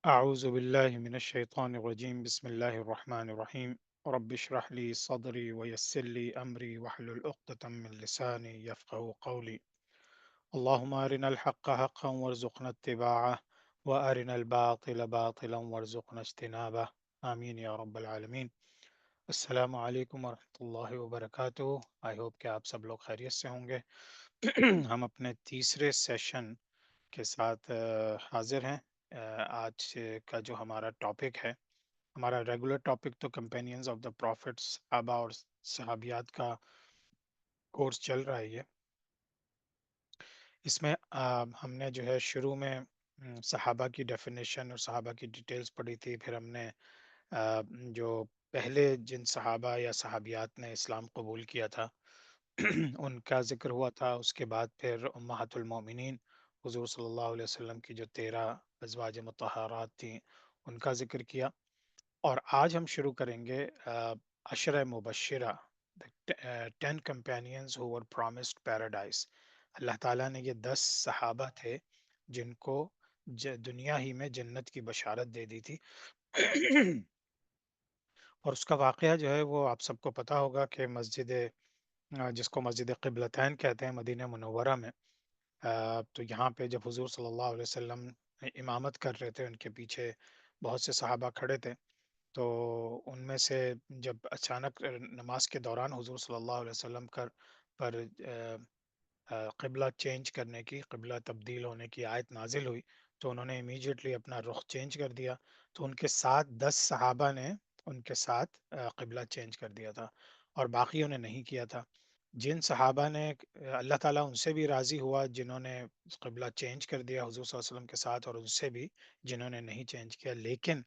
أعوذ بالله من الشيطان الرجيم بسم الله الرحمن الرحيم رب اشرح لي صدري ويسر لي أمري واحلل عقدة من لساني يفقه قولي اللهم أرنا الحق حقا وارزقنا اتباعه وأرنا الباطل باطلا وارزقنا اجتنابه آمين يا رب العالمين السلام علیکم ورحمۃ اللہ وبرکاتہ آئی ہوپ کہ آپ سب لوگ خیریت سے ہوں گے ہم اپنے تیسرے سیشن کے ساتھ حاضر ہیں۔ آج کا جو ہمارا ٹاپک ہے، ہمارا ریگولر ٹاپک تو کمپینینز آف دا پروفٹس صحابہ اور صحابیات کا کورس چل رہا ہے۔ اس میں ہم نے جو ہے شروع میں صحابہ کی ڈیفینیشن اور صحابہ کی ڈیٹیلز پڑھی تھی، پھر ہم نے جو پہلے جن صحابہ یا صحابیات نے اسلام قبول کیا تھا ان کا ذکر ہوا تھا۔ اس کے بعد پھر امہات المومنین حضور صلی اللہ علیہ وسلم کی جو 13 ازواج مطہرات تھیں ان کا ذکر کیا، اور آج ہم شروع کریں گے عشرہ مبشرہ، 10 companions who were promised paradise۔ اللہ تعالیٰ نے یہ 10 صحابہ تھے جن کو دنیا ہی میں جنت کی بشارت دے دی تھی اور اس کا واقعہ جو ہے وہ آپ سب کو پتا ہوگا کہ مسجد جس کو مسجد قبلتین کہتے ہیں مدینہ منورہ میں، تو یہاں پہ جب حضور صلی اللہ علیہ وسلم امامت کر رہے تھے، ان کے پیچھے بہت سے صحابہ کھڑے تھے، تو ان میں سے جب اچانک نماز کے دوران حضور صلی اللہ علیہ وسلم پر قبلہ چینج کرنے کی، قبلہ تبدیل ہونے کی آیت نازل ہوئی، تو انہوں نے امیجیٹلی اپنا رخ چینج کر دیا۔ تو ان کے ساتھ 10 صحابہ نے ان کے ساتھ قبلہ چینج کر دیا تھا، اور باقیوں نے نہیں کیا تھا۔ جن صحابہ نے اللہ تعالیٰ ان سے بھی راضی ہوا جنہوں نے قبلہ چینج کر دیا حضور صلی اللہ علیہ وسلم کے ساتھ، اور ان سے بھی جنہوں نے نہیں چینج کیا، لیکن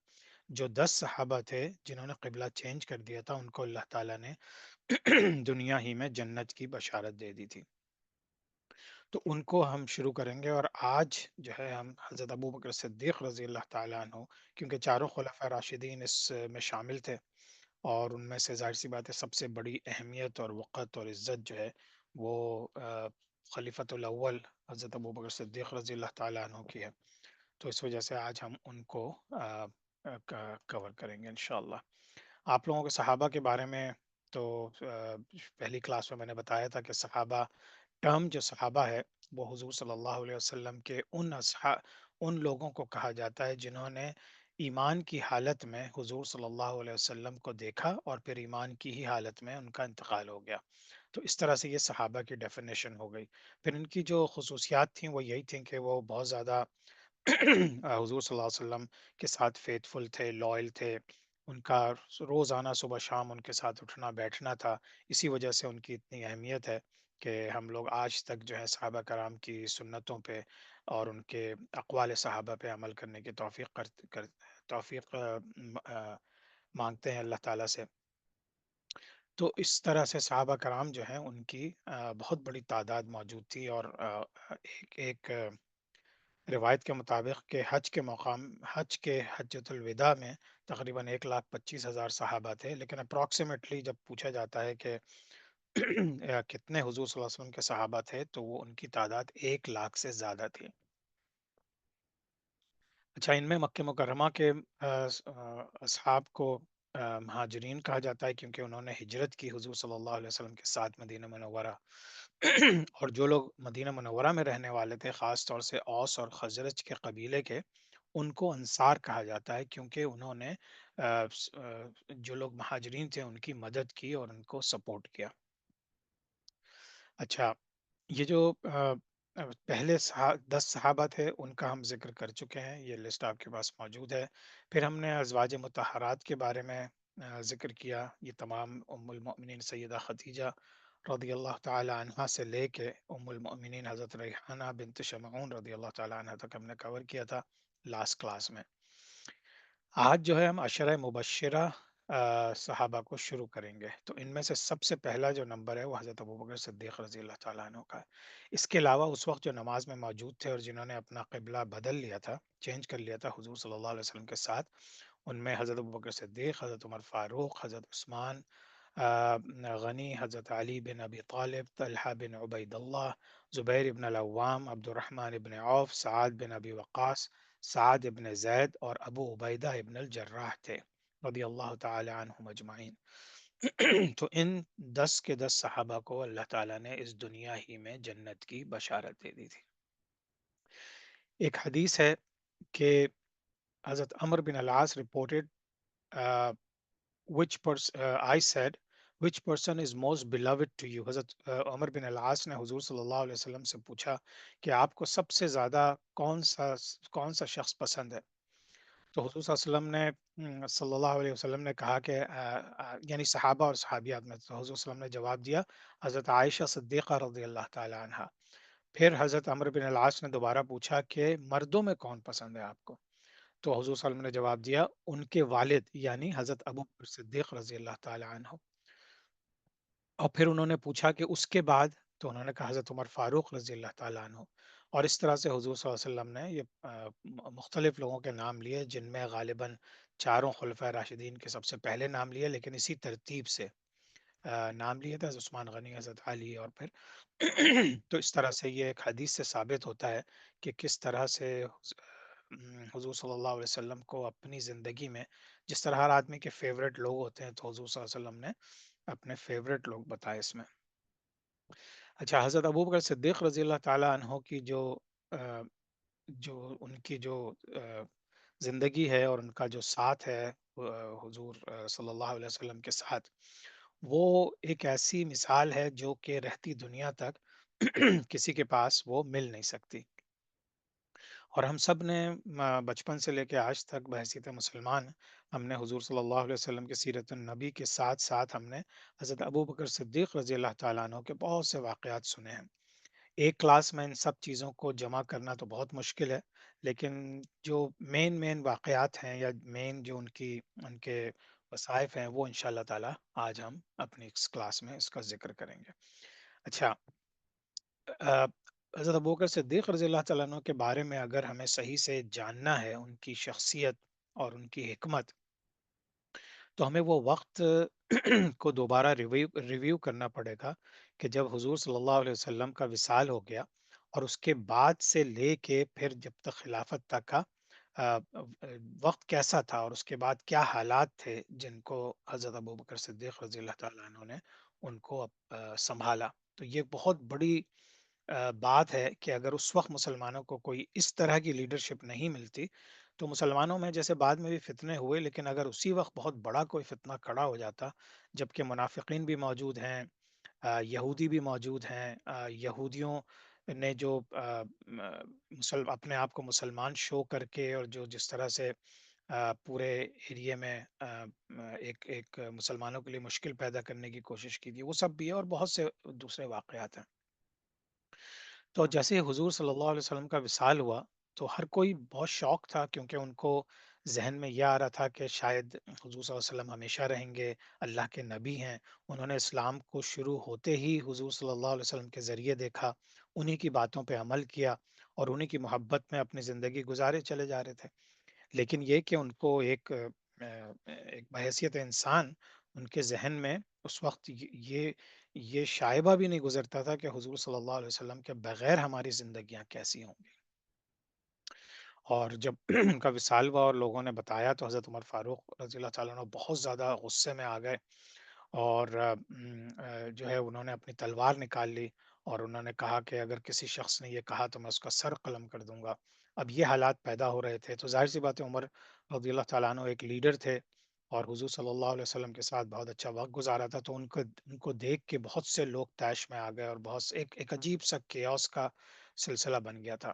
جو 10 صحابہ تھے جنہوں نے قبلہ چینج کر دیا تھا ان کو اللہ تعالیٰ نے دنیا ہی میں جنت کی بشارت دے دی تھی۔ تو ان کو ہم شروع کریں گے، اور آج جو ہے ہم حضرت ابو بکر صدیق رضی اللہ تعالیٰ عنہ، کیونکہ چاروں خلفۂ راشدین اس میں شامل تھے، اور ان میں سے ظاہر سی بات ہے سب سے بڑی اہمیت اور وقت اور عزت جو ہے وہ خلیفۃ الاول حضرت ابو بکر صدیق رضی اللہ تعالیٰ عنہ کی ہے۔ تو اس وجہ سے آج ہم ان کو کور کریں گے انشاءاللہ۔ آپ لوگوں کے صحابہ کے بارے میں تو پہلی کلاس میں نے بتایا تھا کہ صحابہ ٹرم جو صحابہ ہے وہ حضور صلی اللہ علیہ وسلم کے ان لوگوں کو کہا جاتا ہے جنہوں نے ایمان کی حالت میں حضور صلی اللہ علیہ وسلم کو دیکھا، اور پھر ایمان کی ہی حالت میں ان کا انتقال ہو گیا۔ تو اس طرح سے یہ صحابہ کی ڈیفینیشن ہو گئی۔ پھر ان کی جو خصوصیات تھیں وہ یہی تھیں کہ وہ بہت زیادہ حضور صلی اللہ علیہ وسلم کے ساتھ فیتھفل تھے، لائل تھے، ان کا روزانہ صبح شام ان کے ساتھ اٹھنا بیٹھنا تھا۔ اسی وجہ سے ان کی اتنی اہمیت ہے کہ ہم لوگ آج تک جو ہے صحابہ کرام کی سنتوں پہ اور ان کے اقوال صحابہ پہ عمل کرنے کی توفیق مانگتے ہیں اللہ تعالیٰ سے۔ تو اس طرح سے صحابہ کرام جو ہیں ان کی بہت بڑی تعداد موجود تھی، اور ایک روایت کے مطابق کہ حج کے حجۃ الوداع میں تقریباً 1,25,000 صحابہ تھے، لیکن اپروکسیمیٹلی جب پوچھا جاتا ہے کہ کتنے حضور صلی اللہ علیہ وسلم کے صحابہ تھے، تو وہ ان کی تعداد 1,00,000 سے زیادہ تھی۔ اچھا، ان میں مکہ مکرمہ کے اصحاب کو مہاجرین کہا جاتا ہے، کیونکہ انہوں نے ہجرت کی حضور صلی اللہ علیہ وسلم کے ساتھ مدینہ منورہ اور جو لوگ مدینہ منورہ میں رہنے والے تھے، خاص طور سے اوس اور خزرج کے قبیلے کے، ان کو انصار کہا جاتا ہے، کیونکہ انہوں نے جو لوگ مہاجرین تھے ان کی مدد کی اور ان کو سپورٹ کیا۔ اچھا، یہ جو پہلے 10 صحابہ تھے ان کا ہم ذکر کر چکے ہیں، یہ لسٹ آپ کے پاس موجود ہے۔ پھر ہم نے ازواج مطہرات کے بارے میں ذکر کیا۔ یہ تمام ام المؤمنین سیدہ خدیجہ رضی اللہ تعالی عنہا سے لے کے ام المؤمنین حضرت ریحانہ بنت شمعون رضی اللہ تعالی عنہ تک ہم نے کور کیا تھا لاسٹ کلاس میں۔ آج جو ہے ہم عشرہ مبشرہ صحابہ کو شروع کریں گے۔ تو ان میں سے سب سے پہلا جو نمبر ہے وہ حضرت ابوبکر صدیق رضی اللہ تعالیٰ عنہ کا ہے۔ اس کے علاوہ اس وقت جو نماز میں موجود تھے اور جنہوں نے اپنا قبلہ بدل لیا تھا، چینج کر لیا تھا حضور صلی اللہ علیہ وسلم کے ساتھ، ان میں حضرت ابوبکر صدیق، حضرت عمر فاروق، حضرت عثمان غنی، حضرت علی بن ابی طالب، طلحہ بن عبید اللہ، زبیر بن العوام، عبد الرحمن بن عوف، سعد بن ابی وقاص، سعد ابن زید اور ابو عبیدہ ابن الجراح تھے رضی اللہ تعالی عنہم اجمعین۔ تو ان 10 کے 10 صحابہ کو اللہ تعالیٰ نے اس دنیا ہی میں جنت کی بشارت دے دی تھی۔ ایک حدیث ہے کہ حضرت عمر بن العاص reported which person I said which person is most beloved to you، حضرت عمر بن العاص نے حضور صلی اللہ علیہ وسلم سے پوچھا کہ آپ کو سب سے زیادہ کون سا شخص پسند ہے؟ تو حضور صلی اللہ علیہ وسلم نے صلی اللہ علیہ وسلم نے کہا کہ یعنی صحابہ اور صحابیات میں، تو حضور صلی اللہ علیہ وسلم نے جواب دیا حضرت عائشہ صدیقہ رضی اللہ تعالی عنہا۔ پھر حضرت عمر بن العاص نے دوبارہ پوچھا کہ مردوں میں کون پسند ہے آپ کو؟ تو حضور صلی اللہ علیہ وسلم نے جواب دیا ان کے والد یعنی حضرت ابو بکر صدیق رضی اللہ تعالی عنہ۔ اور پھر انہوں نے پوچھا کہ اس کے بعد؟ تو انہوں نے کہا حضرت عمر فاروق رضی اللہ تعالیٰ عنہ۔ اور اس طرح سے حضور صلی اللہ علیہ وسلم نے یہ مختلف لوگوں کے نام لیے، جن میں غالباً چاروں خلفۂ راشدین کے سب سے پہلے نام لیے، لیکن اسی ترتیب سے نام لیے تھے، حضرت عثمان غنی، حضرت علی، اور پھر تو اس طرح سے یہ ایک حدیث سے ثابت ہوتا ہے کہ کس طرح سے حضور صلی اللہ علیہ وسلم کو اپنی زندگی میں، جس طرح ہر آدمی کے فیوریٹ لوگ ہوتے ہیں، تو حضور صلی اللہ علیہ وسلم نے اپنے فیوریٹ لوگ بتائے اس میں۔ اچھا، حضرت ابوبکر صدیق رضی اللہ تعالیٰ عنہ کی آ، جو ان کی جو آ، زندگی ہے اور ان کا جو ساتھ ہے حضور صلی اللہ علیہ وسلم کے ساتھ، وہ ایک ایسی مثال ہے جو کہ رہتی دنیا تک کسی کے پاس وہ مل نہیں سکتی۔ اور ہم سب نے بچپن سے لے کے آج تک بحیثیت مسلمان ہم نے حضور صلی اللہ علیہ وسلم کے سیرت النبی کے ساتھ ساتھ ہم نے حضرت ابو بکر صدیق رضی اللہ تعالیٰ عنہ کے بہت سے واقعات سنے ہیں۔ ایک کلاس میں ان سب چیزوں کو جمع کرنا تو بہت مشکل ہے، لیکن جو مین واقعات ہیں یا مین جو ان کے وصائف ہیں، وہ انشاءاللہ تعالیٰ آج ہم اپنی اس کلاس میں اس کا ذکر کریں گے۔ اچھا، آ، حضرت ابوبکر صدیق رضی اللہ تعالیٰ عنہ کے بارے میں اگر ہمیں صحیح سے جاننا ہے، ان کی شخصیت اور ان کی حکمت، تو ہمیں وہ وقت کو دوبارہ ریویو کرنا پڑے گا کہ جب حضور صلی اللہ علیہ وسلم کا وصال ہو گیا، اور اس کے بعد سے لے کے پھر جب تک خلافت تک کا وقت کیسا تھا، اور اس کے بعد کیا حالات تھے جن کو حضرت ابوبکر صدیق رضی اللہ تعالیٰ عنہ نے ان کو سنبھالا۔ تو یہ بہت بڑی بات ہے کہ اگر اس وقت مسلمانوں کو کوئی اس طرح کی لیڈرشپ نہیں ملتی، تو مسلمانوں میں جیسے بعد میں بھی فتنے ہوئے، لیکن اگر اسی وقت بہت بڑا کوئی فتنہ کھڑا ہو جاتا، جبکہ منافقین بھی موجود ہیں، یہودی بھی موجود ہیں، یہودیوں نے جو اپنے آپ کو مسلمان شو کر کے اور جو جس طرح سے پورے ایریے میں ایک ایک مسلمانوں کے لیے مشکل پیدا کرنے کی کوشش کی تھی، وہ سب بھی ہے، اور بہت سے دوسرے واقعات ہیں۔ تو جیسے ہی حضور صلی اللہ علیہ وسلم کا وصال ہوا، تو ہر کوئی بہت شوق تھا، کیونکہ ان کو ذہن میں یہ آ رہا تھا کہ شاید حضور صلی اللہ علیہ وسلم ہمیشہ رہیں گے، اللہ کے نبی ہیں، انہوں نے اسلام کو شروع ہوتے ہی حضور صلی اللہ علیہ وسلم کے ذریعے دیکھا، انہی کی باتوں پہ عمل کیا، اور انہی کی محبت میں اپنی زندگی گزارے چلے جا رہے تھے۔ لیکن یہ کہ ان کو ایک بحیثیت انسان ان کے ذہن میں اس وقت یہ شائبہ بھی نہیں گزرتا تھا کہ حضور صلی اللہ علیہ وسلم کے بغیر ہماری زندگیاں کیسی ہوں گی۔ اور جب ان کا وصال ہوا اور لوگوں نے بتایا، تو حضرت عمر فاروق رضی اللہ تعالیٰ عنہ بہت زیادہ غصے میں آ گئے، اور جو ہے انہوں نے اپنی تلوار نکال لی، اور انہوں نے کہا کہ اگر کسی شخص نے یہ کہا تو میں اس کا سر قلم کر دوں گا۔ اب یہ حالات پیدا ہو رہے تھے، تو ظاہر سی بات ہے عمر رضی اللہ تعالیٰ عنہ ایک لیڈر تھے، اور حضور صلی اللہ علیہ وسلم کے ساتھ بہت اچھا وقت گزارا تھا، تو ان کو دیکھ کے بہت سے لوگ طیش میں آ گئے، اور بہت ایک عجیب سا کیوس کا سلسلہ بن گیا تھا۔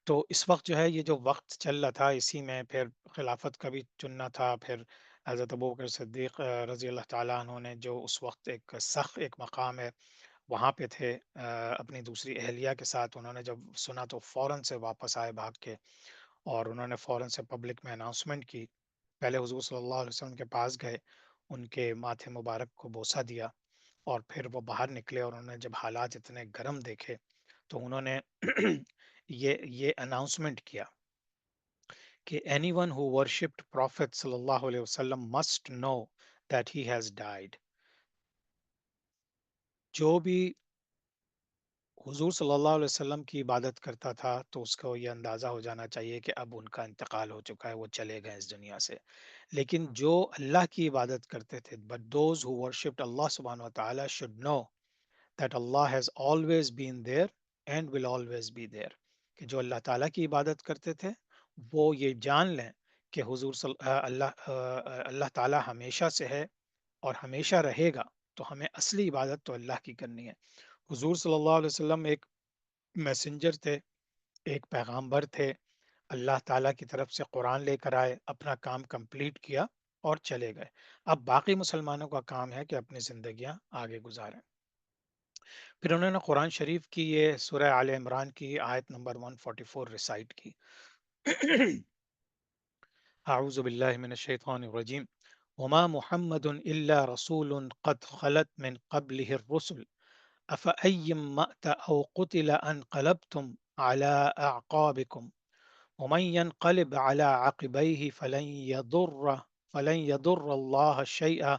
تو اس وقت جو ہے یہ جو وقت چل رہا تھا، اسی میں پھر خلافت کا بھی چننا تھا، پھر حضرت ابوبکر صدیق رضی اللہ تعالیٰ عنہ نے جو اس وقت ایک سخت ایک مقام ہے وہاں پہ تھے، اپنی دوسری اہلیہ کے ساتھ، انہوں نے جب سنا تو فوراً سے واپس آئے بھاگ کے، اور انہوں نے فوراً سے پبلک میں اناؤنسمنٹ کی، پہلے حضور صلی اللہ علیہ وسلم کے پاس گئے، ان کے ماتھے مبارک کو بوسہ دیا، اور پھر وہ باہر نکلے، اور انہوں نے جب حالات اتنے گرم دیکھے، تو انہوں نے یہ اناؤنسمنٹ کیا کہ any one who worshipped prophet صلی اللہ علیہ وسلم must know that he has died. جو بھی حضور صلی اللہ علیہ وسلم کی عبادت کرتا تھا تو اس کو یہ اندازہ ہو جانا چاہیے کہ اب ان کا انتقال ہو چکا ہے، وہ چلے گئے اس دنیا سے. لیکن جو اللہ کی عبادت کرتے تھے but those who worshipped Allah subhanahu wa ta'ala should know that Allah has always been there and will always be there. کہ جو اللہ تعالیٰ کی عبادت کرتے تھے وہ یہ جان لیں کہ اللہ تعالیٰ ہمیشہ سے ہے اور ہمیشہ رہے گا. تو ہمیں اصلی عبادت تو اللہ کی کرنی ہے. حضور صلی اللہ علیہ وسلم ایک میسنجر تھے، ایک پیغامبر تھے. اللہ تعالیٰ کی طرف سے قرآن لے کر آئے، اپنا کام کمپلیٹ کیا اور چلے گئے. اب باقی مسلمانوں کا کام ہے کہ اپنی زندگیاں آگے گزاریں. پھر انہوں نے قرآن شریف کی یہ سورہ آل عمران کی آیت نمبر 144 ریسائٹ کی. اعوذ باللہ من الشیطان الرجیم وما محمد الا رسول قد خلت من قبله الرسل افأیم مأت او قتل انقلبتم على اعقابكم ومن ينقلب على عقبيه فلن يضر الله شيئا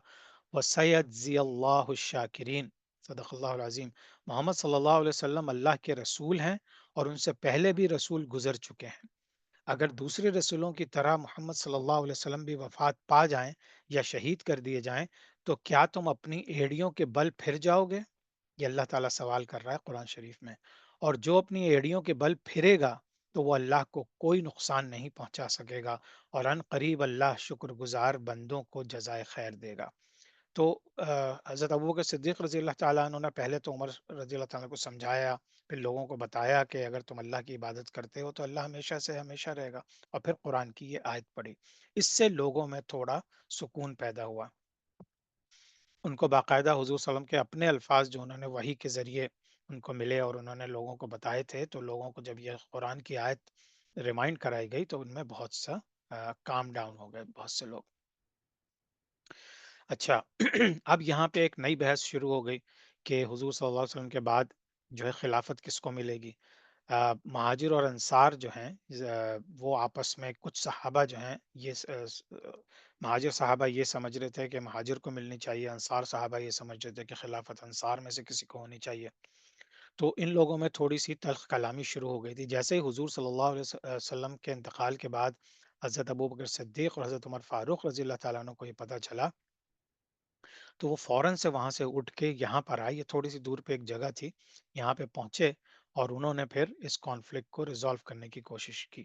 وسيجزي الله الشاکرین. صدق اللہ العظیم. محمد صلی اللہ علیہ وسلم اللہ کے رسول ہیں اور ان سے پہلے بھی رسول گزر چکے ہیں. اگر دوسرے رسولوں کی طرح محمد صلی اللہ علیہ وسلم بھی وفات پا جائیں یا شہید کر دیے جائیں تو کیا تم اپنی ایڑیوں کے بل پھر جاؤ گے؟ یہ اللہ تعالیٰ سوال کر رہا ہے قرآن شریف میں. اور جو اپنی ایڑیوں کے بل پھرے گا تو وہ اللہ کو کوئی نقصان نہیں پہنچا سکے گا اور ان قریب اللہ شکر گزار بندوں کو جزائے خیر دے گا. تو حضرت ابوبکر صدیق رضی اللہ تعالیٰ عنہ نے پہلے تو عمر رضی اللہ تعالیٰ کو سمجھایا، پھر لوگوں کو بتایا کہ اگر تم اللہ کی عبادت کرتے ہو تو اللہ ہمیشہ سے ہمیشہ رہے گا، اور پھر قرآن کی یہ آیت پڑھی. اس سے لوگوں میں تھوڑا سکون پیدا ہوا. ان کو باقاعدہ حضور صلی اللہ علیہ وسلم کے اپنے الفاظ جو انہوں نے وحی کے ذریعے ان کو ملے اور انہوں نے لوگوں کو بتائے تھے، تو لوگوں کو جب یہ قرآن کی آیت ریمائنڈ کرائی گئی تو ان میں بہت سا کام ڈاؤن ہو گئے بہت سے لوگ. اچھا. اب یہاں پہ ایک نئی بحث شروع ہو گئی کہ حضور صلی اللہ علیہ وسلم کے بعد جو ہے خلافت کس کو ملے گی. مہاجر اور انصار جو ہیں وہ آپس میں کچھ صحابہ جو ہیں یہ مہاجر صحابہ یہ سمجھ رہے تھے کہ مہاجر کو ملنی چاہیے، انصار صحابہ یہ سمجھ رہے تھے کہ خلافت انصار میں سے کسی کو ہونی چاہیے. تو ان لوگوں میں تھوڑی سی تلخ کلامی شروع ہو گئی تھی. جیسے ہی حضور صلی اللہ علیہ وسلم کے انتقال کے بعد حضرت ابوبکر صدیق اور حضرت عمر فاروق رضی اللہ تعالیٰ عنہ کو یہ پتہ چلا تو وہ فوراً سے وہاں سے اٹھ کے یہاں پر آئے. یہ تھوڑی سی دور پہ ایک جگہ تھی، یہاں پہ پہنچے اور انہوں نے پھر اس کانفلکٹ کو ریزالو کرنے کی کوشش کی.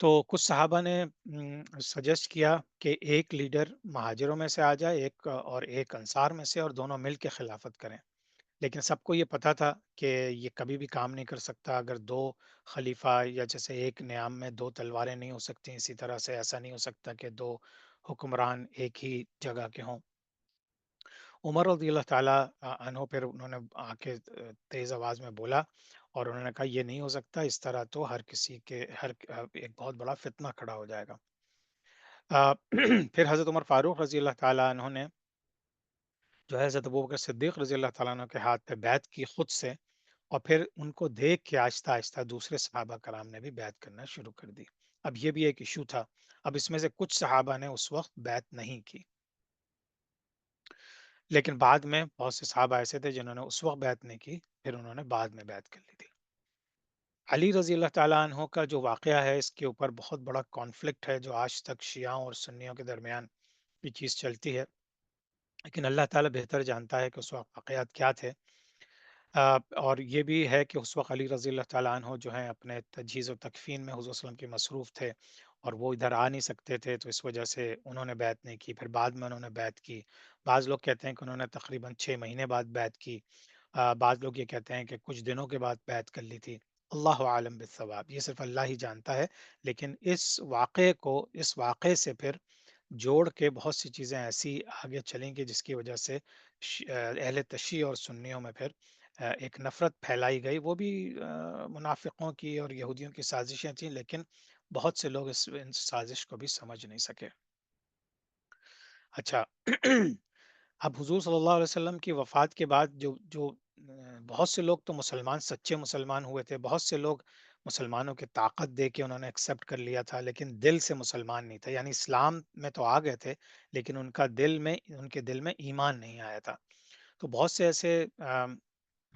تو کچھ صحابہ نے سجیسٹ کیا کہ ایک لیڈر مہاجروں میں سے آ جائے، ایک انصار میں سے، اور دونوں مل کے خلافت کریں. لیکن سب کو یہ پتا تھا کہ یہ کبھی بھی کام نہیں کر سکتا. اگر دو خلیفہ یا جیسے ایک نیام میں دو تلواریں نہیں ہو سکتی، اسی طرح سے ایسا نہیں ہو سکتا کہ دو حکمران ایک ہی جگہ کے ہوں. عمر رضی اللہ تعالیٰ عنہ پھر انہوں نے آ کے تیز آواز میں بولا اور انہوں نے کہا یہ نہیں ہو سکتا، اس طرح تو ہر کسی کے ایک بہت بڑا فتنہ کھڑا ہو جائے گا. پھر حضرت عمر فاروق رضی اللہ تعالیٰ عنہ نے جو ہے حضرت ابوبکر صدیق رضی اللہ تعالیٰ عنہ کے ہاتھ پہ بیعت کی خود سے، اور پھر ان کو دیکھ کے آہستہ آہستہ دوسرے صحابہ کرام نے بھی بیعت کرنا شروع کر دی. اب یہ بھی ایک ایشو تھا. اب اس میں سے کچھ صحابہ نے اس وقت بیعت نہیں کی، لیکن بعد میں بہت سے صحابہ ایسے تھے جنہوں نے اس وقت بیعت نہیں کی، پھر انہوں نے بعد میں بیعت کر لی تھی. علی رضی اللہ تعالیٰ عنہ کا جو واقعہ ہے اس کے اوپر بہت بڑا کانفلکٹ ہے جو آج تک شیعوں اور سنیوں کے درمیان یہ چیز چلتی ہے. لیکن اللہ تعالیٰ بہتر جانتا ہے کہ اس وقت واقعات کیا تھے. اور یہ بھی ہے کہ اس وقت علی رضی اللہ تعالیٰ عنہ جو ہیں اپنے تجہیز و تکفین میں حضور صلی اللہ علیہ وسلم کی مصروف تھے اور وہ ادھر آ نہیں سکتے تھے، تو اس وجہ سے انہوں نے بیعت نہیں کی. پھر بعد میں انہوں نے بیعت کی. بعض لوگ کہتے ہیں کہ انہوں نے تقریباً 6 مہینے بعد بیعت کی. بعض لوگ یہ کہتے ہیں کہ کچھ دنوں کے بعد بیعت کر لی تھی. اللہ عالم بالثواب، یہ صرف اللہ ہی جانتا ہے. لیکن اس واقعے سے پھر جوڑ کے بہت سی چیزیں ایسی آگے چلیں گی جس کی وجہ سے اہل تشیع اور سنیوں میں پھر ایک نفرت پھیلائی گئی. وہ بھی منافقوں کی اور یہودیوں کی سازشیں تھیں، لیکن بہت سے لوگ ان سازش کو بھی سمجھ نہیں سکے. اچھا. اب حضور صلی اللہ علیہ وسلم کی وفات کے بعد جو بہت سے لوگ تو مسلمان، سچے مسلمان ہوئے تھے. بہت سے لوگ مسلمانوں کی طاقت دے کے انہوں نے ایکسیپٹ کر لیا تھا، لیکن دل سے مسلمان نہیں تھا. یعنی اسلام میں تو آ گئے تھے لیکن ان کے دل میں ایمان نہیں آیا تھا. تو بہت سے ایسے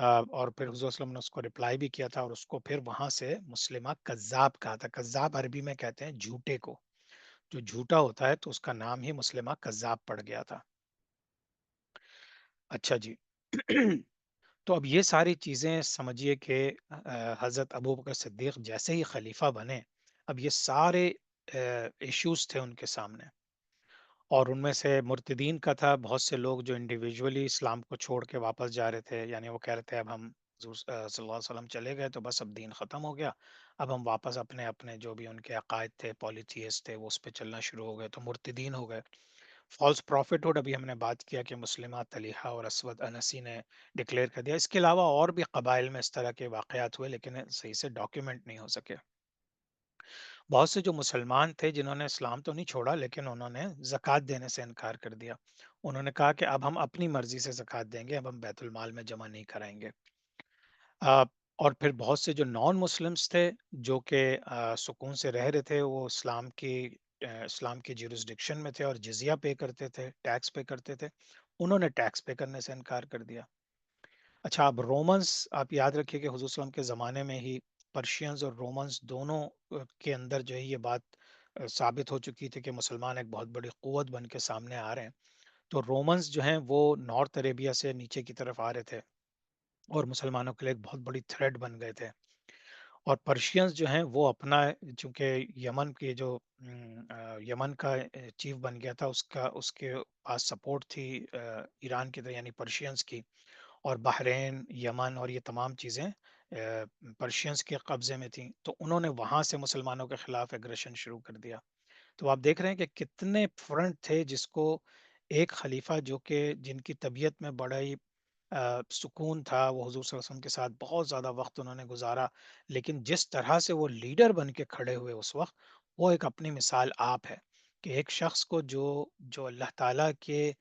اور پھر حضور صلی اللہ علیہ وسلم نے اس کو رپلائی بھی کیا تھا، اور اس کو پھر وہاں سے مسلمہ کذاب کہا تھا. کذاب عربی میں کہتے ہیں جھوٹے کو، جو جھوٹا ہوتا ہے تو اس کا نام ہی مسلمہ کذاب پڑ گیا تھا. اچھا جی. تو اب یہ ساری چیزیں سمجھیے کہ حضرت ابو بکر صدیق جیسے ہی خلیفہ بنے، اب یہ سارے ایشوز تھے ان کے سامنے. اور ان میں سے مرتدین کا تھا، بہت سے لوگ جو انڈیویجولی اسلام کو چھوڑ کے واپس جا رہے تھے، یعنی وہ کہہ رہے تھے اب ہم حضور صلی اللہ علیہ وسلم چلے گئے تو بس اب دین ختم ہو گیا، اب ہم واپس اپنے اپنے جو بھی ان کے عقائد تھے، پالیتھیس تھے، وہ اس پہ چلنا شروع ہو گئے، تو مرتدین ہو گئے. فالس پروفٹ ہوڈ ابھی ہم نے بات کیا کہ مسلمہ طلیحہ اور اسود انسی نے ڈکلیئر کر دیا. اس کے علاوہ اور بھی قبائل میں اس طرح کے واقعات ہوئے، لیکن صحیح سے ڈاکیومنٹ نہیں ہو سکے. بہت سے جو مسلمان تھے جنہوں نے اسلام تو نہیں چھوڑا، لیکن انہوں نے زکوٰۃ دینے سے انکار کر دیا. انہوں نے کہا کہ اب ہم اپنی مرضی سے زکوٰۃ دیں گے، اب ہم بیت المال میں جمع نہیں کرائیں گے. آ، اور پھر بہت سے جو نان مسلمس تھے جو کہ سکون سے رہ رہے تھے، وہ اسلام کی جیورسڈکشن میں تھے اور جزیہ پے کرتے تھے، ٹیکس پے کرتے تھے، انہوں نے ٹیکس پے کرنے سے انکار کر دیا. اچھا، اب رومنس، آپ یاد رکھیے کہ حضور صلی اللہ علیہ وسلم کے زمانے میں ہی پرشینز اور رومنس دونوں کے اندر جو ہے یہ بات ثابت ہو چکی تھی کہ مسلمان ایک بہت بڑی قوت بن کے سامنے آ رہے ہیں. تو رومنس جو ہیں وہ نارتھ عربیہ سے نیچے کی طرف آ رہے تھے اور مسلمانوں کے لیے ایک بہت بڑی تھریٹ بن گئے تھے. اور پرشینز جو ہیں وہ اپنا، چونکہ یمن کے جو یمن کا چیف بن گیا تھا، اس کے پاس سپورٹ تھی ایران کی طرح، یعنی پرشینز کی. اور بحرین، یمن اور یہ تمام چیزیں پرشینز کے قبضے میں تھیں، تو انہوں نے وہاں سے مسلمانوں کے خلاف ایگریشن شروع کر دیا. تو آپ دیکھ رہے ہیں کہ کتنے فرنٹ تھے جس کو ایک خلیفہ جو کہ جن کی طبیعت میں بڑا ہی سکون تھا، وہ حضور صلی اللہ علیہ وسلم کے ساتھ بہت زیادہ وقت انہوں نے گزارا، لیکن جس طرح سے وہ لیڈر بن کے کھڑے ہوئے اس وقت، وہ ایک اپنی مثال آپ ہے کہ ایک شخص کو جو اللہ تعالیٰ کے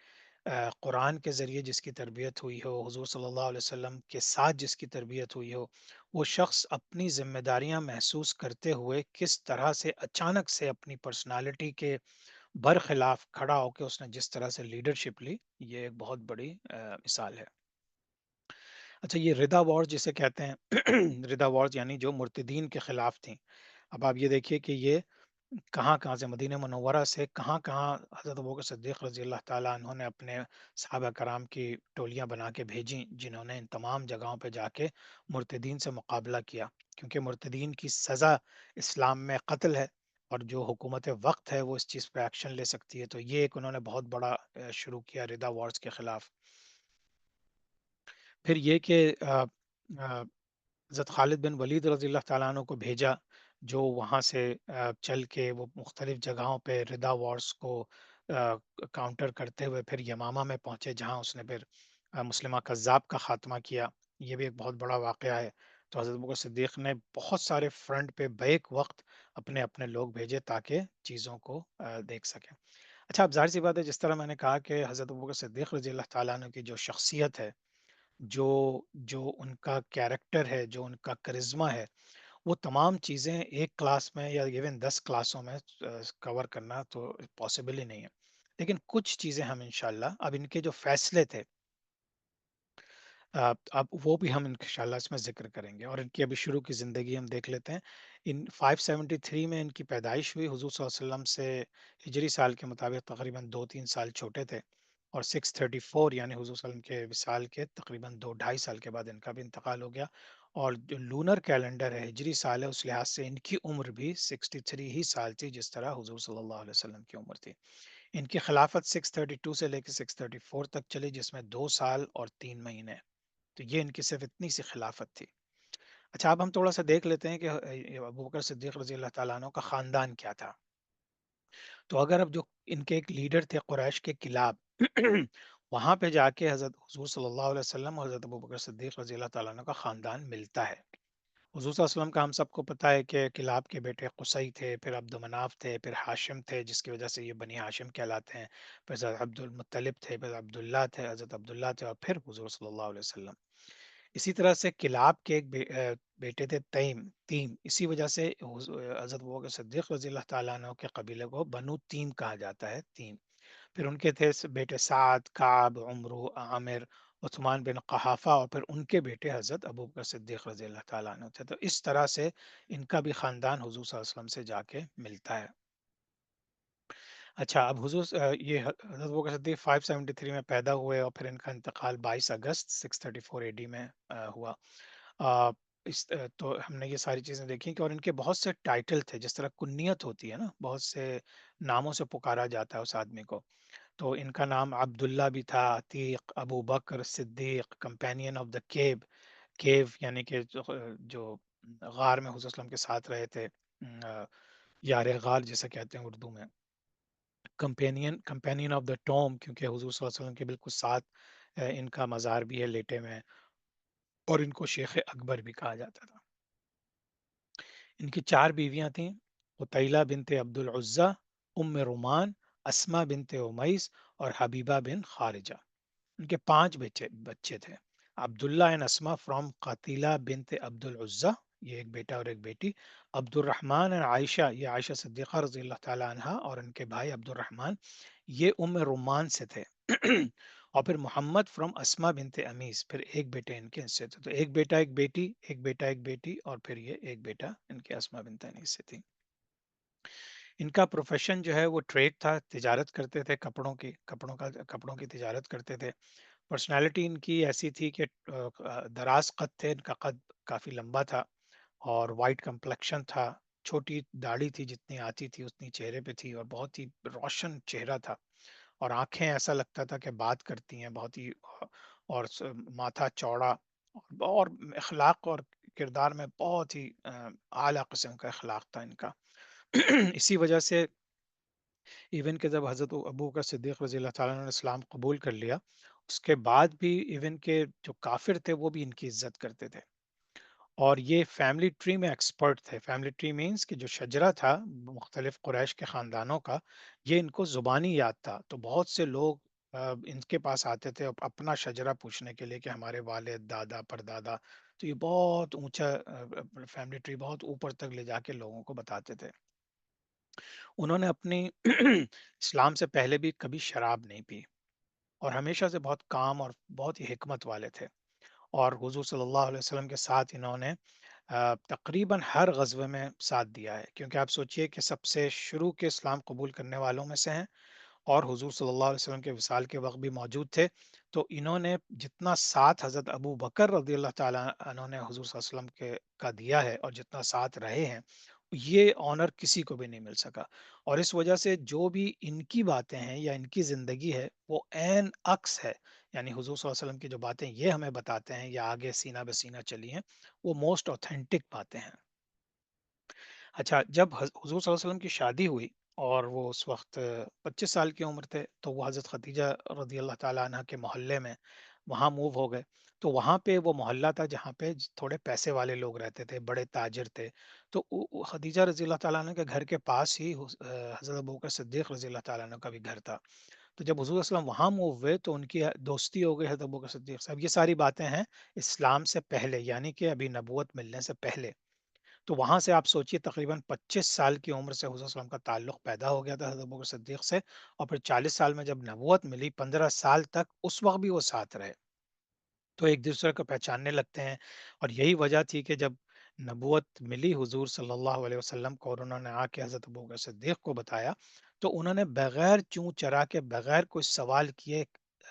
قرآن کے ذریعے جس کی تربیت ہوئی ہو، حضور صلی اللہ علیہ وسلم کے ساتھ جس کی تربیت ہوئی ہو، وہ شخص اپنی ذمہ داریاں محسوس کرتے ہوئے کس طرح سے اچانک سے اپنی پرسنالٹی کے برخلاف کھڑا ہو کے اس نے جس طرح سے لیڈرشپ لی، یہ ایک بہت بڑی مثال ہے. اچھا، یہ ردا وارز جسے کہتے ہیں ردا وارز یعنی جو مرتدین کے خلاف تھیں. اب آپ یہ دیکھیے کہ یہ کہاں کہاں سے، مدینہ منورہ سے کہاں کہاں حضرت ابوبکر صدیق رضی اللہ تعالیٰ عنہ نے اپنے صحابہ کرام کی ٹولیاں بنا کے بھیجیں، جنہوں نے ان تمام جگہوں پہ جا کے مرتدین سے مقابلہ کیا. کیونکہ مرتدین کی سزا اسلام میں قتل ہے، اور جو حکومت وقت ہے وہ اس چیز پہ ایکشن لے سکتی ہے. تو یہ ایک انہوں نے بہت بڑا شروع کیا ردا وارز کے خلاف. پھر یہ کہ حضرت خالد بن ولید رضی اللہ تعالیٰ عنہ کو بھیجا، جو وہاں سے چل کے وہ مختلف جگہوں پہ ردا وارز کو کاؤنٹر کرتے ہوئے پھر یمامہ میں پہنچے، جہاں اس نے پھر مسلمہ کذاب کا خاتمہ کیا. یہ بھی ایک بہت بڑا واقعہ ہے. تو حضرت بکر صدیق نے بہت سارے فرنٹ پہ بیک وقت اپنے اپنے لوگ بھیجے تاکہ چیزوں کو دیکھ سکیں. اچھا، اب ظاہر سی بات ہے، جس طرح میں نے کہا کہ حضرت ابوبکر صدیق رضی اللہ تعالیٰ عنہ کی جو شخصیت ہے، جو جو ان کا کیریکٹر ہے، جو ان کا کرزما ہے، وہ تمام چیزیں ایک کلاس میں یا ایون 10 کلاسوں میں کور کرنا تو پاسبل ہی نہیں ہے. لیکن کچھ چیزیں ہم انشاءاللہ اب ان کے جو فیصلے تھے، اب وہ بھی ہم انشاءاللہ اس میں ذکر کریں گے. اور ان کی ابھی شروع کی زندگی ہم دیکھ لیتے ہیں. 573 میں ان کی پیدائش ہوئی. حضور صلی اللہ علیہ وسلم سے ہجری سال کے مطابق تقریباً 2-3 سال چھوٹے تھے. اور 634 یعنی حضور صلی اللہ علیہ وسلم کے وصال کے تقریباً 2-2.5 سال کے بعد ان کا بھی انتقال ہو گیا. اور جو لونر کیلنڈر ہے، ہجری سال ہے، اس لحاظ سے ان کی عمر بھی 63 ہی سال تھی، جس طرح حضور صلی اللہ علیہ وسلم کی عمر تھی. ان کی خلافت 632 سے لے کے 634 تک چلی، جس میں 2 سال اور 3 مہینے. تو یہ ان کی صرف اتنی سی خلافت تھی. اچھا، اب ہم تھوڑا سا دیکھ لیتے ہیں کہ ابوبکر صدیق رضی اللہ تعالیٰ عنہ کا خاندان کیا تھا. تو اگر اب جو ان کے ایک لیڈر تھے قریش کے کلاب، وہاں پہ جا کے حضرت حضور صلی اللہ علیہ وسلم اور حضرت ابوبکر صدیق رضی اللہ تعالیٰ عنہ کا خاندان ملتا ہے. حضور صلی اللہ علیہ وسلم کا ہم سب کو پتہ ہے کہ کلاب کے بیٹے قصی تھے، پھر عبد مناف تھے، پھر ہاشم تھے، جس کی وجہ سے یہ بنی ہاشم کہلاتے ہیں. پھر حضرت عبد المطلب تھے، پھر عبداللہ تھے، حضرت عبداللہ تھے، اور پھر حضور صلی اللہ علیہ وسلم. اسی طرح سے کلاب کے ایک بیٹے تھے تیم. اسی وجہ سے حضرت ابوبکر صدیق رضی اللہ تعالیٰ عنہ کے قبیلے کو بنو تیم کہا جاتا ہے، تیم. پھر ان کے تھے بیٹے سعد، کعب، عمرو، عامر عثمان بن قحافہ اور پھر ان کے بیٹے حضرت ابو بکر صدیق رضی اللہ تعالیٰ عنہ تھے. تو اس طرح سے ان کا بھی خاندان حضور صلی اللہ علیہ وسلم سے جا کے ملتا ہے. اچھا، اب حضور یہ حضرت ابوبکر صدیق 573 میں پیدا ہوئے اور پھر ان کا انتقال 22 اگست 634 اے ڈی میں ہوا. آ، تو ہم نے یہ ساری چیزیں دیکھی کہ اور ان کے بہت سے ٹائٹل تھے، جس طرح کنیت ہوتی ہے نا، بہت سے ناموں سے پکارا جاتا ہے اس آدمی کو. تو ان کا نام عبداللہ بھی تھا، عتیق، ابو بکر صدیق، کمپینین آف دا کیو یعنی کہ جو غار میں حضور صلی اللہ علیہ وسلم کے ساتھ رہے تھے، یار غار جیسے کہتے ہیں اردو میں. کمپینین آف دا ٹوم، کیونکہ حضور صلی اللہ علیہ وسلم کے بالکل ساتھ ان کا مزار بھی ہے لیٹے میں، اور ان کو شیخ اکبر بھی کہا جاتا تھا. ان کی 4 بیویاں تھیں: قتیلہ بنت عبد العزہ، ام رومان، اسما بنت امیس اور حبیبہ بن خارجہ. ان کے 5 بچے تھے: عبداللہ اینڈ اسما فرام قتیلہ بنت عبد العزہ، یہ ایک بیٹا اور ایک بیٹی. عبد الرحمن اینڈ عائشہ، یہ عائشہ صدیقہ رضی اللہ تعالی عنہا اور ان کے بھائی عبد الرحمن، یہ ام رومان سے تھے. اور پھر محمد فرام اسما بنت امیس، پھر ایک بیٹے ان کے ان سے تھے. تو ایک بیٹا ایک بیٹی، ایک بیٹا ایک بیٹی، اور پھر یہ ایک بیٹا ان کے اسما بنت انیس سے تھی. ان کا پروفیشن جو ہے وہ ٹریڈ تھا، تجارت کرتے تھے، کپڑوں کی تجارت کرتے تھے. پرسنالٹی ان کی ایسی تھی کہ دراز قد تھے، ان کا قد کافی لمبا تھا اور وائٹ کمپلیکشن تھا. چھوٹی داڑھی تھی، جتنی آتی تھی اتنی چہرے پہ تھی، اور بہت ہی روشن چہرہ تھا. اور آنکھیں ایسا لگتا تھا کہ بات کرتی ہیں بہت ہی. اور ماتھا چوڑا، اور اخلاق اور کردار میں بہت ہی اعلیٰ قسم کا اخلاق تھا ان کا. اسی وجہ سے ایون کہ جب حضرت ابو کا صدیق رضی اللہ تعالیٰ عنہ نے اسلام قبول کر لیا، اس کے بعد بھی ایون کے جو کافر تھے وہ بھی ان کی عزت کرتے تھے. اور یہ فیملی ٹری میں ایکسپرٹ تھے. فیملی ٹری مینس کہ جو شجرہ تھا مختلف قریش کے خاندانوں کا، یہ ان کو زبانی یاد تھا. تو بہت سے لوگ ان کے پاس آتے تھے اپنا شجرہ پوچھنے کے لیے کہ ہمارے والد، دادا، پردادا. تو یہ بہت اونچا فیملی ٹری بہت اوپر تک لے جا کے لوگوں کو بتاتے تھے. انہوں نے اپنی اسلام سے پہلے بھی کبھی شراب نہیں پی، اور ہمیشہ سے بہت کام اور بہت ہی حکمت والے تھے. اور حضور صلی اللہ علیہ وسلم کے ساتھ انہوں نے تقریباً ہر غزوے میں ساتھ دیا ہے، کیونکہ آپ سوچئے کہ سب سے شروع کے اسلام قبول کرنے والوں میں سے ہیں، اور حضور صلی اللہ علیہ وسلم کے وصال کے وقت بھی موجود تھے. تو انہوں نے جتنا ساتھ حضرت ابو بکر رضی اللہ تعالیٰ عنہ نے حضور صلی اللہ علیہ وسلم کے کا دیا ہے، اور جتنا ساتھ رہے ہیں، یہ آنر کسی کو بھی نہیں مل سکا. اور اس وجہ سے جو بھی ان کی باتیں ہیں یا ان کی زندگی ہے وہ عین عکس ہے. یعنی حضور صلی اللہ علیہ وسلم کی جو باتیں یہ ہمیں بتاتے ہیں یا آگے سینہ بہ سینہ چلی ہیں، وہ موسٹ اوتھینٹک باتیں ہیں. اچھا، جب حضور صلی اللہ علیہ وسلم کی شادی ہوئی اور وہ اس وقت 25 سال کی عمر تھے، تو وہ حضرت خدیجہ رضی اللہ تعالیٰ عنہ کے محلے میں وہاں موو ہو گئے. تو وہاں پہ وہ محلہ تھا جہاں پہ تھوڑے پیسے والے لوگ رہتے تھے، بڑے تاجر تھے. تو خدیجہ رضی اللہ تعالیٰ عنہ کے گھر کے پاس ہی حضرت ابوبکر صدیق رضی اللہ تعالیٰ عنہ کا بھی گھر تھا. تو جب حضور صلی اللہ علیہ وسلم وہاں موو ہوئے تو ان کی دوستی ہو گئی حضرت ابوبکر صدیق صاحب. یہ ساری باتیں ہیں اسلام سے پہلے، یعنی کہ ابھی نبوت ملنے سے پہلے. تو وہاں سے آپ سوچئے تقریباً 25 سال کی عمر سے حضور صلی اللہ علیہ وسلم کا تعلق پیدا ہو گیا تھا حضرت ابوبکر صدیق سے. اور پھر 40 سال میں جب نبوت ملی، 15 سال تک اس وقت بھی وہ ساتھ رہے. تو ایک دوسرے کو پہچاننے لگتے ہیں. اور یہی وجہ تھی کہ جب نبوت ملی حضور صلی اللہ علیہ وسلم کو، اور انہوں نے آ کے حضرت ابوبکر صدیق کو بتایا، تو انہوں نے بغیر چوں چرا کے، بغیر کوئی سوال کیے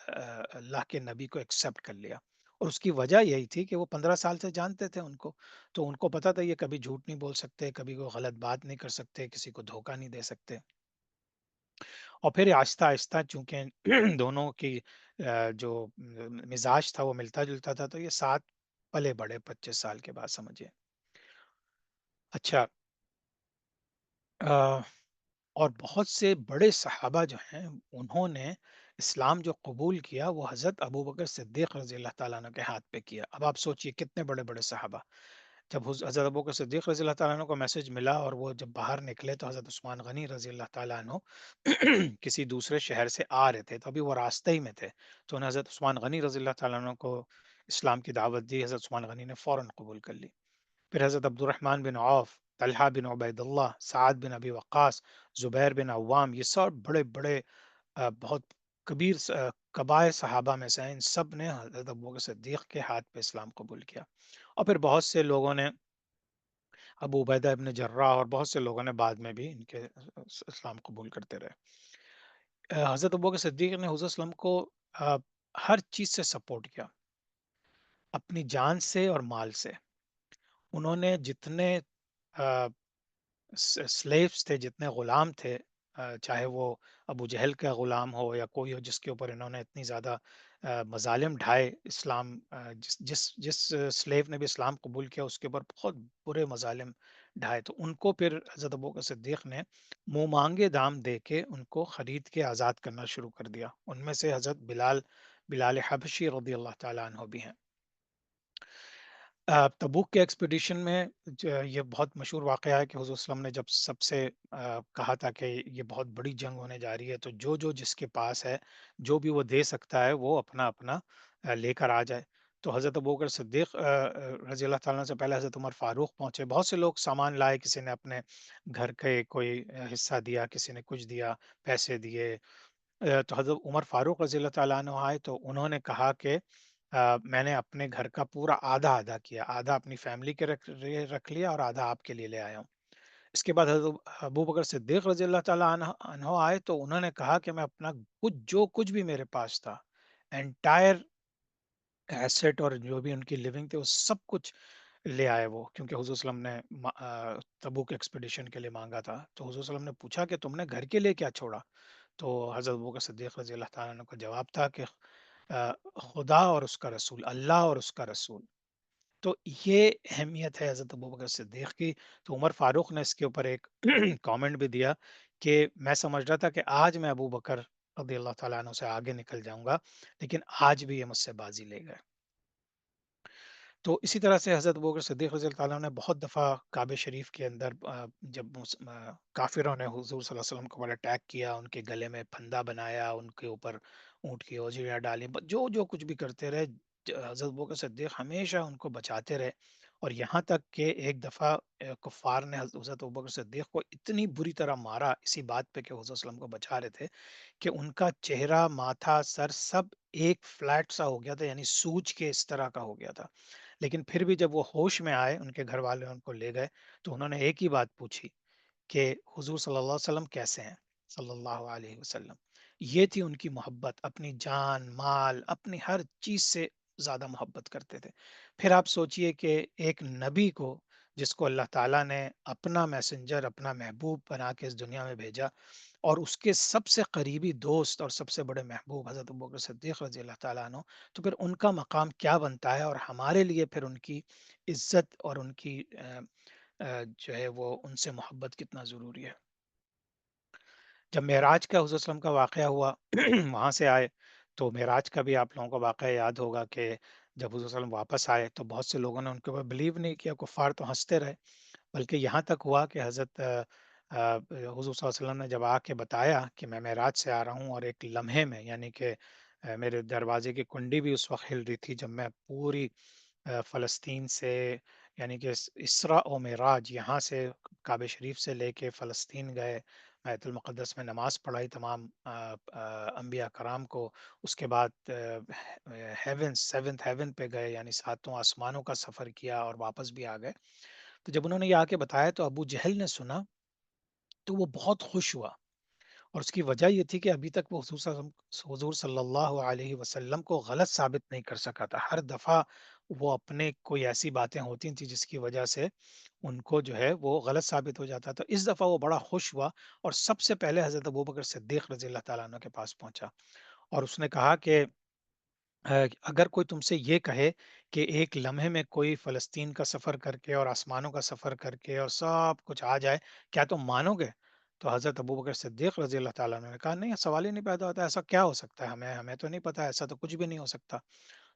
اللہ کے نبی کو ایکسپٹ کر لیا. اور اس کی وجہ یہی تھی کہ وہ 15 سال سے جانتے تھے ان کو. تو ان کو پتا تھا یہ کبھی جھوٹ نہیں بول سکتے، کبھی کوئی غلط بات نہیں کر سکتے، کسی کو دھوکہ نہیں دے سکتے. اور پھر آہستہ آہستہ چونکہ دونوں کی جو مزاج تھا وہ ملتا جلتا تھا، تو یہ ساتھ پلے بڑے 25 سال کے بعد، سمجھے. اچھا، اور بہت سے بڑے صحابہ جو ہیں انہوں نے اسلام جو قبول کیا وہ حضرت ابوبکر صدیق رضی اللہ تعالیٰ عنہ کے ہاتھ پہ کیا. اب آپ سوچئے کتنے بڑے بڑے صحابہ. جب حضرت ابوبکر صدیق رضی اللہ تعالیٰ عنہ کو میسج ملا اور وہ جب باہر نکلے، تو حضرت عثمان غنی رضی اللہ تعالیٰ عنہ کسی دوسرے شہر سے آ رہے تھے، تو ابھی وہ راستے ہی میں تھے. تو انہیں حضرت عثمان غنی رضی اللہ تعالیٰ عنہ کو اسلام کی دعوت دی. حضرت عثمان غنی نے فوراً قبول کر لی. پھر حضرت عبد الرحمن بن عوف، طلحہ بن عبید اللہ، سعد بن ابی وقاص، زبیر بن عوام، یہ سب بڑے بڑے بہت کبیر کبائر صحابہ میں سے ہیں، ان سب نے حضرت ابوبکر صدیق کے ہاتھ پہ اسلام قبول کیا، اور پھر بہت سے لوگوں نے، ابو عبیدہ ابن جراح اور بہت سے لوگوں نے بعد میں بھی ان کے اسلام قبول کرتے رہے۔ حضرت ابوبکر صدیق نے حضور صلی اللہ علیہ وسلم کو آ، ہر چیز سے سپورٹ کیا، اپنی جان سے اور مال سے۔ انہوں نے جتنے سلیوز تھے، جتنے غلام تھے، چاہے وہ ابو جہل کا غلام ہو یا کوئی ہو جس کے اوپر انہوں نے اتنی زیادہ مظالم ڈھائے، اسلام جس سلیو نے بھی اسلام قبول کیا اس کے اوپر بہت برے مظالم ڈھائے، تو ان کو پھر حضرت ابوبکر صدیق نے منہ مانگے دام دے کے ان کو خرید کے آزاد کرنا شروع کر دیا۔ ان میں سے حضرت بلال حبشی رضی اللہ تعالیٰ عنہ بھی ہیں۔ تبوک کے ایکسپیڈیشن میں یہ بہت مشہور واقعہ ہے کہ حضور صلی اللہ علیہ وسلم نے جب سب سے کہا تھا کہ یہ بہت بڑی جنگ ہونے جا رہی ہے، تو جو جس کے پاس ہے، جو بھی وہ دے سکتا ہے، وہ اپنا اپنا لے کر آ جائے۔ تو حضرت ابوبکر صدیق رضی اللہ تعالیٰ عنہ سے پہلے حضرت عمر فاروق پہنچے، بہت سے لوگ سامان لائے، کسی نے اپنے گھر کے کوئی حصہ دیا، کسی نے کچھ دیا، پیسے دیے۔ تو حضرت عمر فاروق رضی اللہ تعالیٰ عنہ آئے تو انہوں نے کہا کہ میں نے اپنے گھر کا پورا آدھا ادا کیا، آدھا اپنی فیملی کے رکھ لیا اور آدھا آپ کے لیے لے آیا ہوں۔ اس کے بعد حضرت ابو بکر صدیق رضی اللہ تعالیٰ عنہ آئے تو انہوں نے کہا کہ میں اپنا جو کچھ بھی میرے پاس تھا، انٹائر ایسٹ اور جو بھی ان کی لیونگ تھی، وہ سب کچھ لے آئے وہ، کیونکہ حضور صلی اللہ علیہ وسلم نے تبوک ایکسپیڈیشن کے لیے مانگا تھا۔ تو حضور صلی اللہ علیہ وسلم نے پوچھا کہ تم نے گھر کے لیے کیا چھوڑا؟ تو حضرت ابوبکر صدیق رضی اللہ تعالیٰ عنہ کا جواب تھا کہ خدا اور اس کا رسول، اللہ اور اس کا رسول۔ تو یہ اہمیت ہے حضرت ابوبکر صدیق کی۔ تو عمر فاروق نے اس کے اوپر ایک کامنٹ بھی دیا کہ میں سمجھ رہا تھا کہ آج میں ابو بکر رضی اللہ تعالیٰ عنہ سے آگے نکل جاؤں گا، لیکن آج بھی یہ مجھ سے بازی لے گئے۔ تو اسی طرح سے حضرت ابوبکر صدیق رضی اللہ تعالیٰ عنہ نے بہت دفعہ کعبہ شریف کے اندر جب کافروں نے حضور صلی اللہ علیہ وسلم کو بڑا اٹیک کیا، ان کے گلے میں پھندا بنایا، ان کے اوپر اونٹ کی اوجریاں ڈالی، جو کچھ بھی کرتے رہے، حضرت ابوبکر صدیق ہمیشہ ان کو بچاتے رہے۔ اور یہاں تک کہ ایک دفعہ کفار نے حضرت ابوبکر صدیق کو اتنی بری طرح مارا اسی بات پہ کہ حضرت صلی اللہ علیہ وسلم کو بچا رہے تھے، کہ ان کا چہرہ، ماتھا، سر سب ایک فلیٹ سا ہو گیا تھا، یعنی سوج کے اس طرح کا ہو گیا تھا۔ لیکن پھر بھی جب وہ ہوش میں آئے، ان کے گھر والے ان کو لے گئے، تو انہوں نے ایک ہی بات پوچھی کہ حضور صلی اللہ علیہ وسلم کیسے ہیں، صلی اللہ علیہ وسلم۔ یہ تھی ان کی محبت، اپنی جان، مال، اپنی ہر چیز سے زیادہ محبت کرتے تھے۔ پھر آپ سوچئے کہ ایک نبی کو، جس کو اللہ تعالیٰ نے اپنا میسنجر، اپنا محبوب بنا کے اس دنیا میں بھیجا، اور اس کے سب سے قریبی دوست اور سب سے بڑے محبوب حضرت ابوبکر صدیق رضی اللہ تعالیٰ عنہ، تو پھر ان کا مقام کیا بنتا ہے، اور ہمارے لیے پھر ان کی عزت اور ان کی جو ہے وہ ان سے محبت کتنا ضروری ہے۔ جب معراج کا حضور صلی اللہ علیہ وسلم کا واقعہ ہوا وہاں سے آئے، تو معراج کا بھی آپ لوگوں کو واقعہ یاد ہوگا کہ جب حضور صلی اللہ علیہ وسلم واپس آئے تو بہت سے لوگوں نے ان کے اوپر بلیو نہیں کیا، کفار تو ہنستے رہے، بلکہ یہاں تک ہوا کہ حضرت حضور صلی اللہ علیہ وسلم نے جب آ کے بتایا کہ میں معراج سے آ رہا ہوں، اور ایک لمحے میں، یعنی کہ میرے دروازے کی کنڈی بھی اس وقت ہل رہی تھی جب میں پوری فلسطین سے، یعنی کہ اسرا و معراج، یہاں سے کعبہ شریف سے لے کے فلسطین گئے، بیت المقدس میں نماز پڑھائی تمام انبیاء کرام کو، اس کے بعد ہیون، سیونتھ ہیون پہ گئے، یعنی ساتوں آسمانوں کا سفر کیا اور واپس بھی آ گئے۔ تو جب انہوں نے یہ آ کے بتایا تو ابو جہل نے سنا، تو وہ بہت خوش ہوا، اور اس کی وجہ یہ تھی کہ ابھی تک وہ حضور صلی اللہ علیہ وسلم کو غلط ثابت نہیں کر سکا تھا۔ ہر دفعہ وہ اپنے کوئی ایسی باتیں ہوتی تھیں جس کی وجہ سے ان کو جو ہے وہ غلط ثابت ہو جاتا، تو اس دفعہ وہ بڑا خوش ہوا، اور سب سے پہلے حضرت ابوبکر صدیق رضی اللہ تعالیٰ عنہ کے پاس پہنچا، اور اس نے کہا کہ اگر کوئی تم سے یہ کہے کہ ایک لمحے میں کوئی فلسطین کا سفر کر کے اور آسمانوں کا سفر کر کے اور سب کچھ آ جائے، کیا تم مانو گے؟ تو حضرت ابوبکر صدیق رضی اللہ تعالیٰ عنہ نے کہا نہیں، سوال ہی نہیں پیدا ہوتا، ایسا کیا ہو سکتا ہے، ہمیں تو نہیں پتا، ایسا تو کچھ بھی نہیں ہو سکتا۔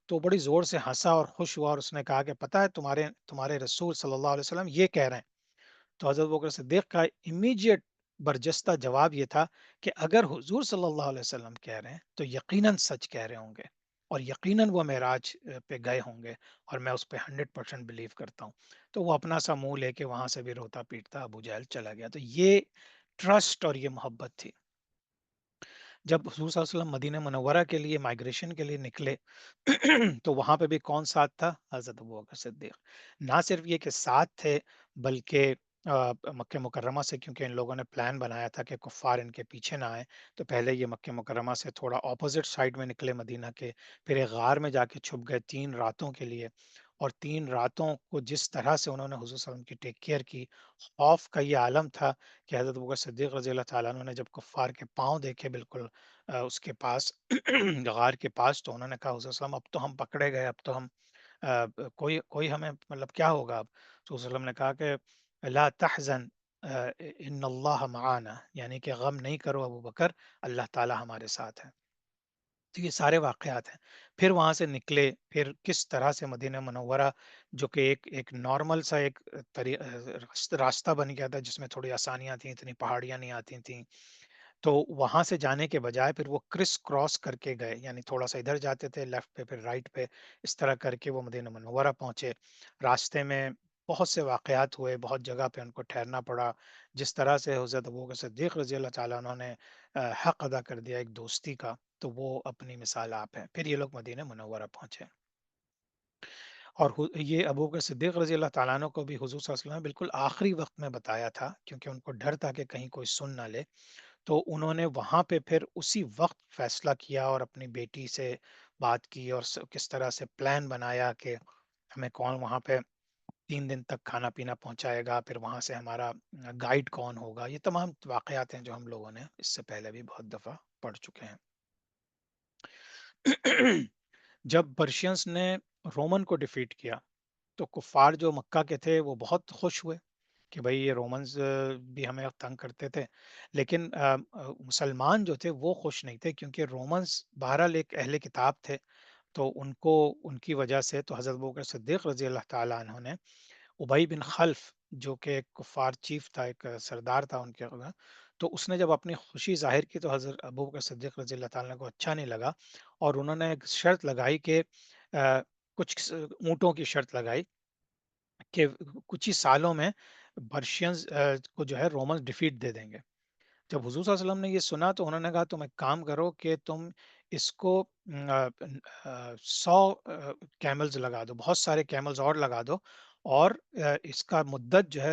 تو بڑی زور سے ہنسا اور خوش ہوا، اور اس نے کہا کہ پتا ہے تمہارے رسول صلی اللہ علیہ وسلم یہ کہہ رہے ہیں۔ تو حضرت بکر صدیق کا امیجیٹ برجستہ جواب یہ تھا کہ اگر حضور صلی اللہ علیہ وسلم کہہ رہے ہیں تو یقیناً سچ کہہ رہے ہوں گے، اور یقیناً وہ معراج پہ گئے ہوں گے، اور میں اس پہ 100% بلیو کرتا ہوں۔ تو وہ اپنا سا منہ لے کے وہاں سے بھی روتا پیٹتا ابو جہل چلا گیا۔ تو یہ ٹرسٹ اور یہ محبت تھی۔ جب حضور صلی اللہ علیہ وسلم مدینہ منورہ کے لیے مائگریشن کے لیے نکلے تو وہاں پہ بھی کون ساتھ تھا؟ حضرت ابوبکر صدیق۔ نہ صرف یہ کہ ساتھ تھے، بلکہ مکہ مکرمہ سے، کیونکہ ان لوگوں نے پلان بنایا تھا کہ کفار ان کے پیچھے نہ آئیں، تو پہلے یہ مکہ مکرمہ سے تھوڑا اپوزٹ سائڈ میں نکلے مدینہ کے، پھر ایک غار میں جا کے چھپ گئے 3 راتوں کے لیے، اور 3 راتوں کو جس طرح سے انہوں نے حضور صلی اللہ علیہ وسلم کی ٹیک کیئر کی، خوف کا یہ عالم تھا کہ حضرت ابوبکر صدیق رضی اللہ تعالیٰ عنہ نے جب کفار کے پاؤں دیکھے بالکل اس کے پاس غار کے پاس، تو انہوں نے کہا حضور صلی اللہ علیہ وسلم اب تو ہم پکڑے گئے، اب تو ہم کوئی کوئی ہمیں مطلب کیا ہوگا اب؟ تو حضور صلی اللہ علیہ وسلم نے کہا کہ لا تحزن ان اللہ معانا، یعنی کہ غم نہیں کرو ابو بکر، اللہ تعالیٰ ہمارے ساتھ ہے۔ تو یہ سارے واقعات ہیں۔ پھر وہاں سے نکلے، پھر کس طرح سے مدینہ منورہ، جو کہ ایک نارمل سا ایک راستہ بن گیا تھا جس میں تھوڑی آسانیاں تھیں، اتنی پہاڑیاں نہیں آتی تھیں، تو وہاں سے جانے کے بجائے پھر وہ کرس کراس کر کے گئے، یعنی تھوڑا سا ادھر جاتے تھے لیفٹ پہ، پھر رائٹ پہ، اس طرح کر کے وہ مدینہ منورہ پہنچے۔ راستے میں بہت سے واقعات ہوئے، بہت جگہ پہ ان کو ٹھہرنا پڑا، جس طرح سے حضرت ابوبکر صدیق رضی اللہ تعالیٰ عنہ نے حق ادا کر دیا ایک دوستی کا، تو وہ اپنی مثال آپ ہے۔ پھر یہ لوگ مدینہ منورہ پہنچے، اور یہ ابوبکر صدیق رضی اللہ تعالیٰ عنہ کو بھی حضور صلی اللہ علیہ وسلم نے بالکل آخری وقت میں بتایا تھا، کیونکہ ان کو ڈر تھا کہ کہیں کوئی سن نہ لے، تو انہوں نے وہاں پہ پھر اسی وقت فیصلہ کیا اور اپنی بیٹی سے بات کی، اور کس طرح سے پلان بنایا کہ ہمیں کون وہاں پہ 3 دن تک کھانا پینا پہنچائے گا، پھر وہاں سے ہمارا گائیڈ کون ہوگا۔ یہ تمام واقعات ہیں جو ہم لوگوں نے اس سے پہلے بھی بہت دفعہ پڑھ چکے ہیں۔ جب پرشینس نے رومن کو ڈیفیٹ کیا، تو کفار جو مکہ کے تھے وہ بہت خوش ہوئے کہ بھئی یہ رومنز بھی ہمیں تنگ کرتے تھے، لیکن مسلمان جو تھے وہ خوش نہیں تھے، کیونکہ رومنز بہرحال ایک اہل کتاب تھے، تو ان کو ان کی وجہ سے تو حضرت ابوبکر صدیق رضی اللہ تعالیٰ عنہ نے ابئی بن خلف، جو کہ ایک کفار چیف تھا، ایک سردار تھا ان کے، تو اس نے جب اپنی خوشی ظاہر کی تو حضرت ابوبکر صدیق رضی اللہ تعالیٰ عنہ کو اچھا نہیں لگا، اور انہوں نے ایک شرط لگائی کہ کچھ اونٹوں کی شرط لگائی کہ کچھ ہی سالوں میں پرشینز کو جو ہے رومنز ڈیفیٹ دے دیں گے۔ جب حضور صلی اللہ علیہ وسلم نے یہ سنا تو انہوں نے کہا تم ایک کام کرو کہ تم اس کو 100 کیملز لگا دو، بہت سارے کیملز اور لگا دو، اور اس کا مدت جو ہے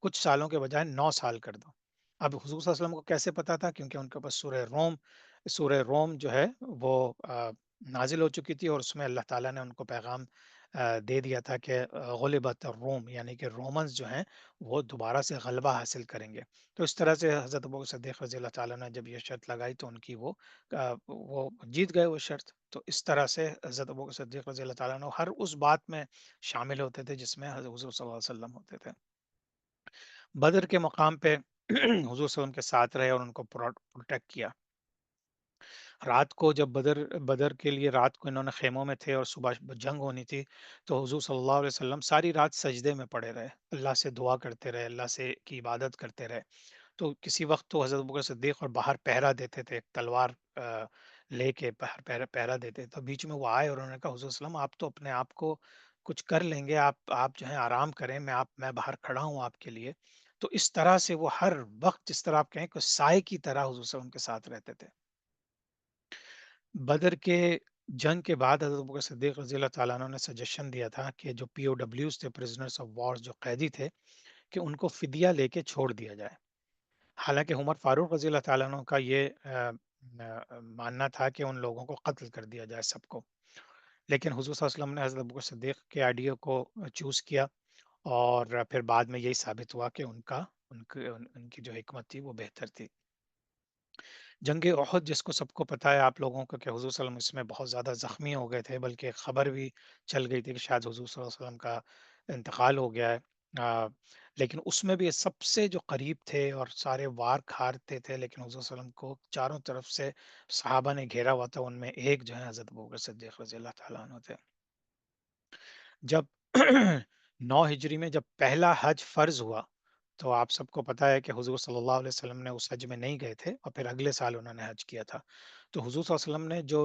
کچھ سالوں کے بجائے 9 سال کر دو۔ اب حضور صلی اللہ علیہ وسلم کو کیسے پتا تھا؟ کیونکہ ان کے پاس سورہ روم جو ہے وہ نازل ہو چکی تھی، اور اس میں اللہ تعالیٰ نے ان کو پیغام دے دیا تھا کہ غلبت الروم، یعنی کہ رومنز جو ہیں وہ دوبارہ سے غلبہ حاصل کریں گے۔ تو اس طرح سے حضرت ابوبکر صدیق رضی اللہ تعالیٰ نے جب یہ شرط لگائی تو ان کی وہ جیت گئے وہ شرط۔ تو اس طرح سے حضرت ابوبکر صدیق رضی اللہ تعالیٰ نے ہر اس بات میں شامل ہوتے تھے جس میں حضرت حضور صلی اللہ علیہ وسلم ہوتے تھے۔ بدر کے مقام پہ حضور صلی اللہ علیہ وسلم کے ساتھ رہے اور ان کو پروٹیکٹ کیا۔ رات کو جب بدر کے لیے رات کو انہوں نے خیموں میں تھے اور صبح جنگ ہونی تھی، تو حضور صلی اللہ علیہ وسلم ساری رات سجدے میں پڑے رہے، اللہ سے دعا کرتے رہے، اللہ سے کی عبادت کرتے رہے۔ تو کسی وقت تو حضرت ابوبکر صدیق اور باہر پہرا دیتے تھے، ایک تلوار لے کے باہر پہرا دیتے، تو بیچ میں وہ آئے اور انہوں نے کہا حضور صلی اللہ علیہ وسلم آپ تو اپنے آپ کو کچھ کر لیں گے، آپ جو ہے آرام کریں، میں باہر کھڑا ہوں آپ کے لیے۔ تو اس طرح سے وہ ہر وقت جس طرح آپ کہیں کہ سائے کی طرح حضور صلی اللہ علیہ وسلم کے ساتھ رہتے تھے۔ بدر کے جنگ کے بعد حضرت ابوبکر صدیق رضی اللہ تعالیٰ عنہ نے سجیشن دیا تھا کہ جو پی او ڈبلیوز تھے، پرزنرز آف وار، جو قیدی تھے، کہ ان کو فدیہ لے کے چھوڑ دیا جائے۔ حالانکہ عمر فاروق رضی اللہ تعالیٰ عنہ کا یہ ماننا تھا کہ ان لوگوں کو قتل کر دیا جائے سب کو، لیکن حضور صلی اللہ علیہ وسلم نے حضرت ابوبکر صدیق کے آئیڈیا کو چوز کیا، اور پھر بعد میں یہی ثابت ہوا کہ ان کی جو حکمت تھی وہ بہتر تھی۔ جنگ احد جس کو سب کو پتہ ہے آپ لوگوں کو کہ حضور صلی اللہ علیہ وسلم اس میں بہت زیادہ زخمی ہو گئے تھے، بلکہ خبر بھی چل گئی تھی کہ شاید حضور صلی اللہ علیہ وسلم کا انتقال ہو گیا ہے۔ آ، لیکن اس میں بھی سب سے جو قریب تھے اور سارے وار کھارتے تھے، لیکن حضور صلی اللہ علیہ وسلم کو چاروں طرف سے صحابہ نے گھیرا ہوا تھا، ان میں ایک جو ہے حضرت ابوبکر صدیق رضی اللہ تعالیٰ عنہ تھے۔ جب 9 ہجری میں جب پہلا حج فرض ہوا، تو آپ سب کو پتا ہے کہ حضور صلی اللہ علیہ وسلم نے اس حج میں نہیں گئے تھے، اور پھر اگلے سال انہوں نے حج کیا تھا۔ تو حضور صلی اللہ علیہ وسلم نے جو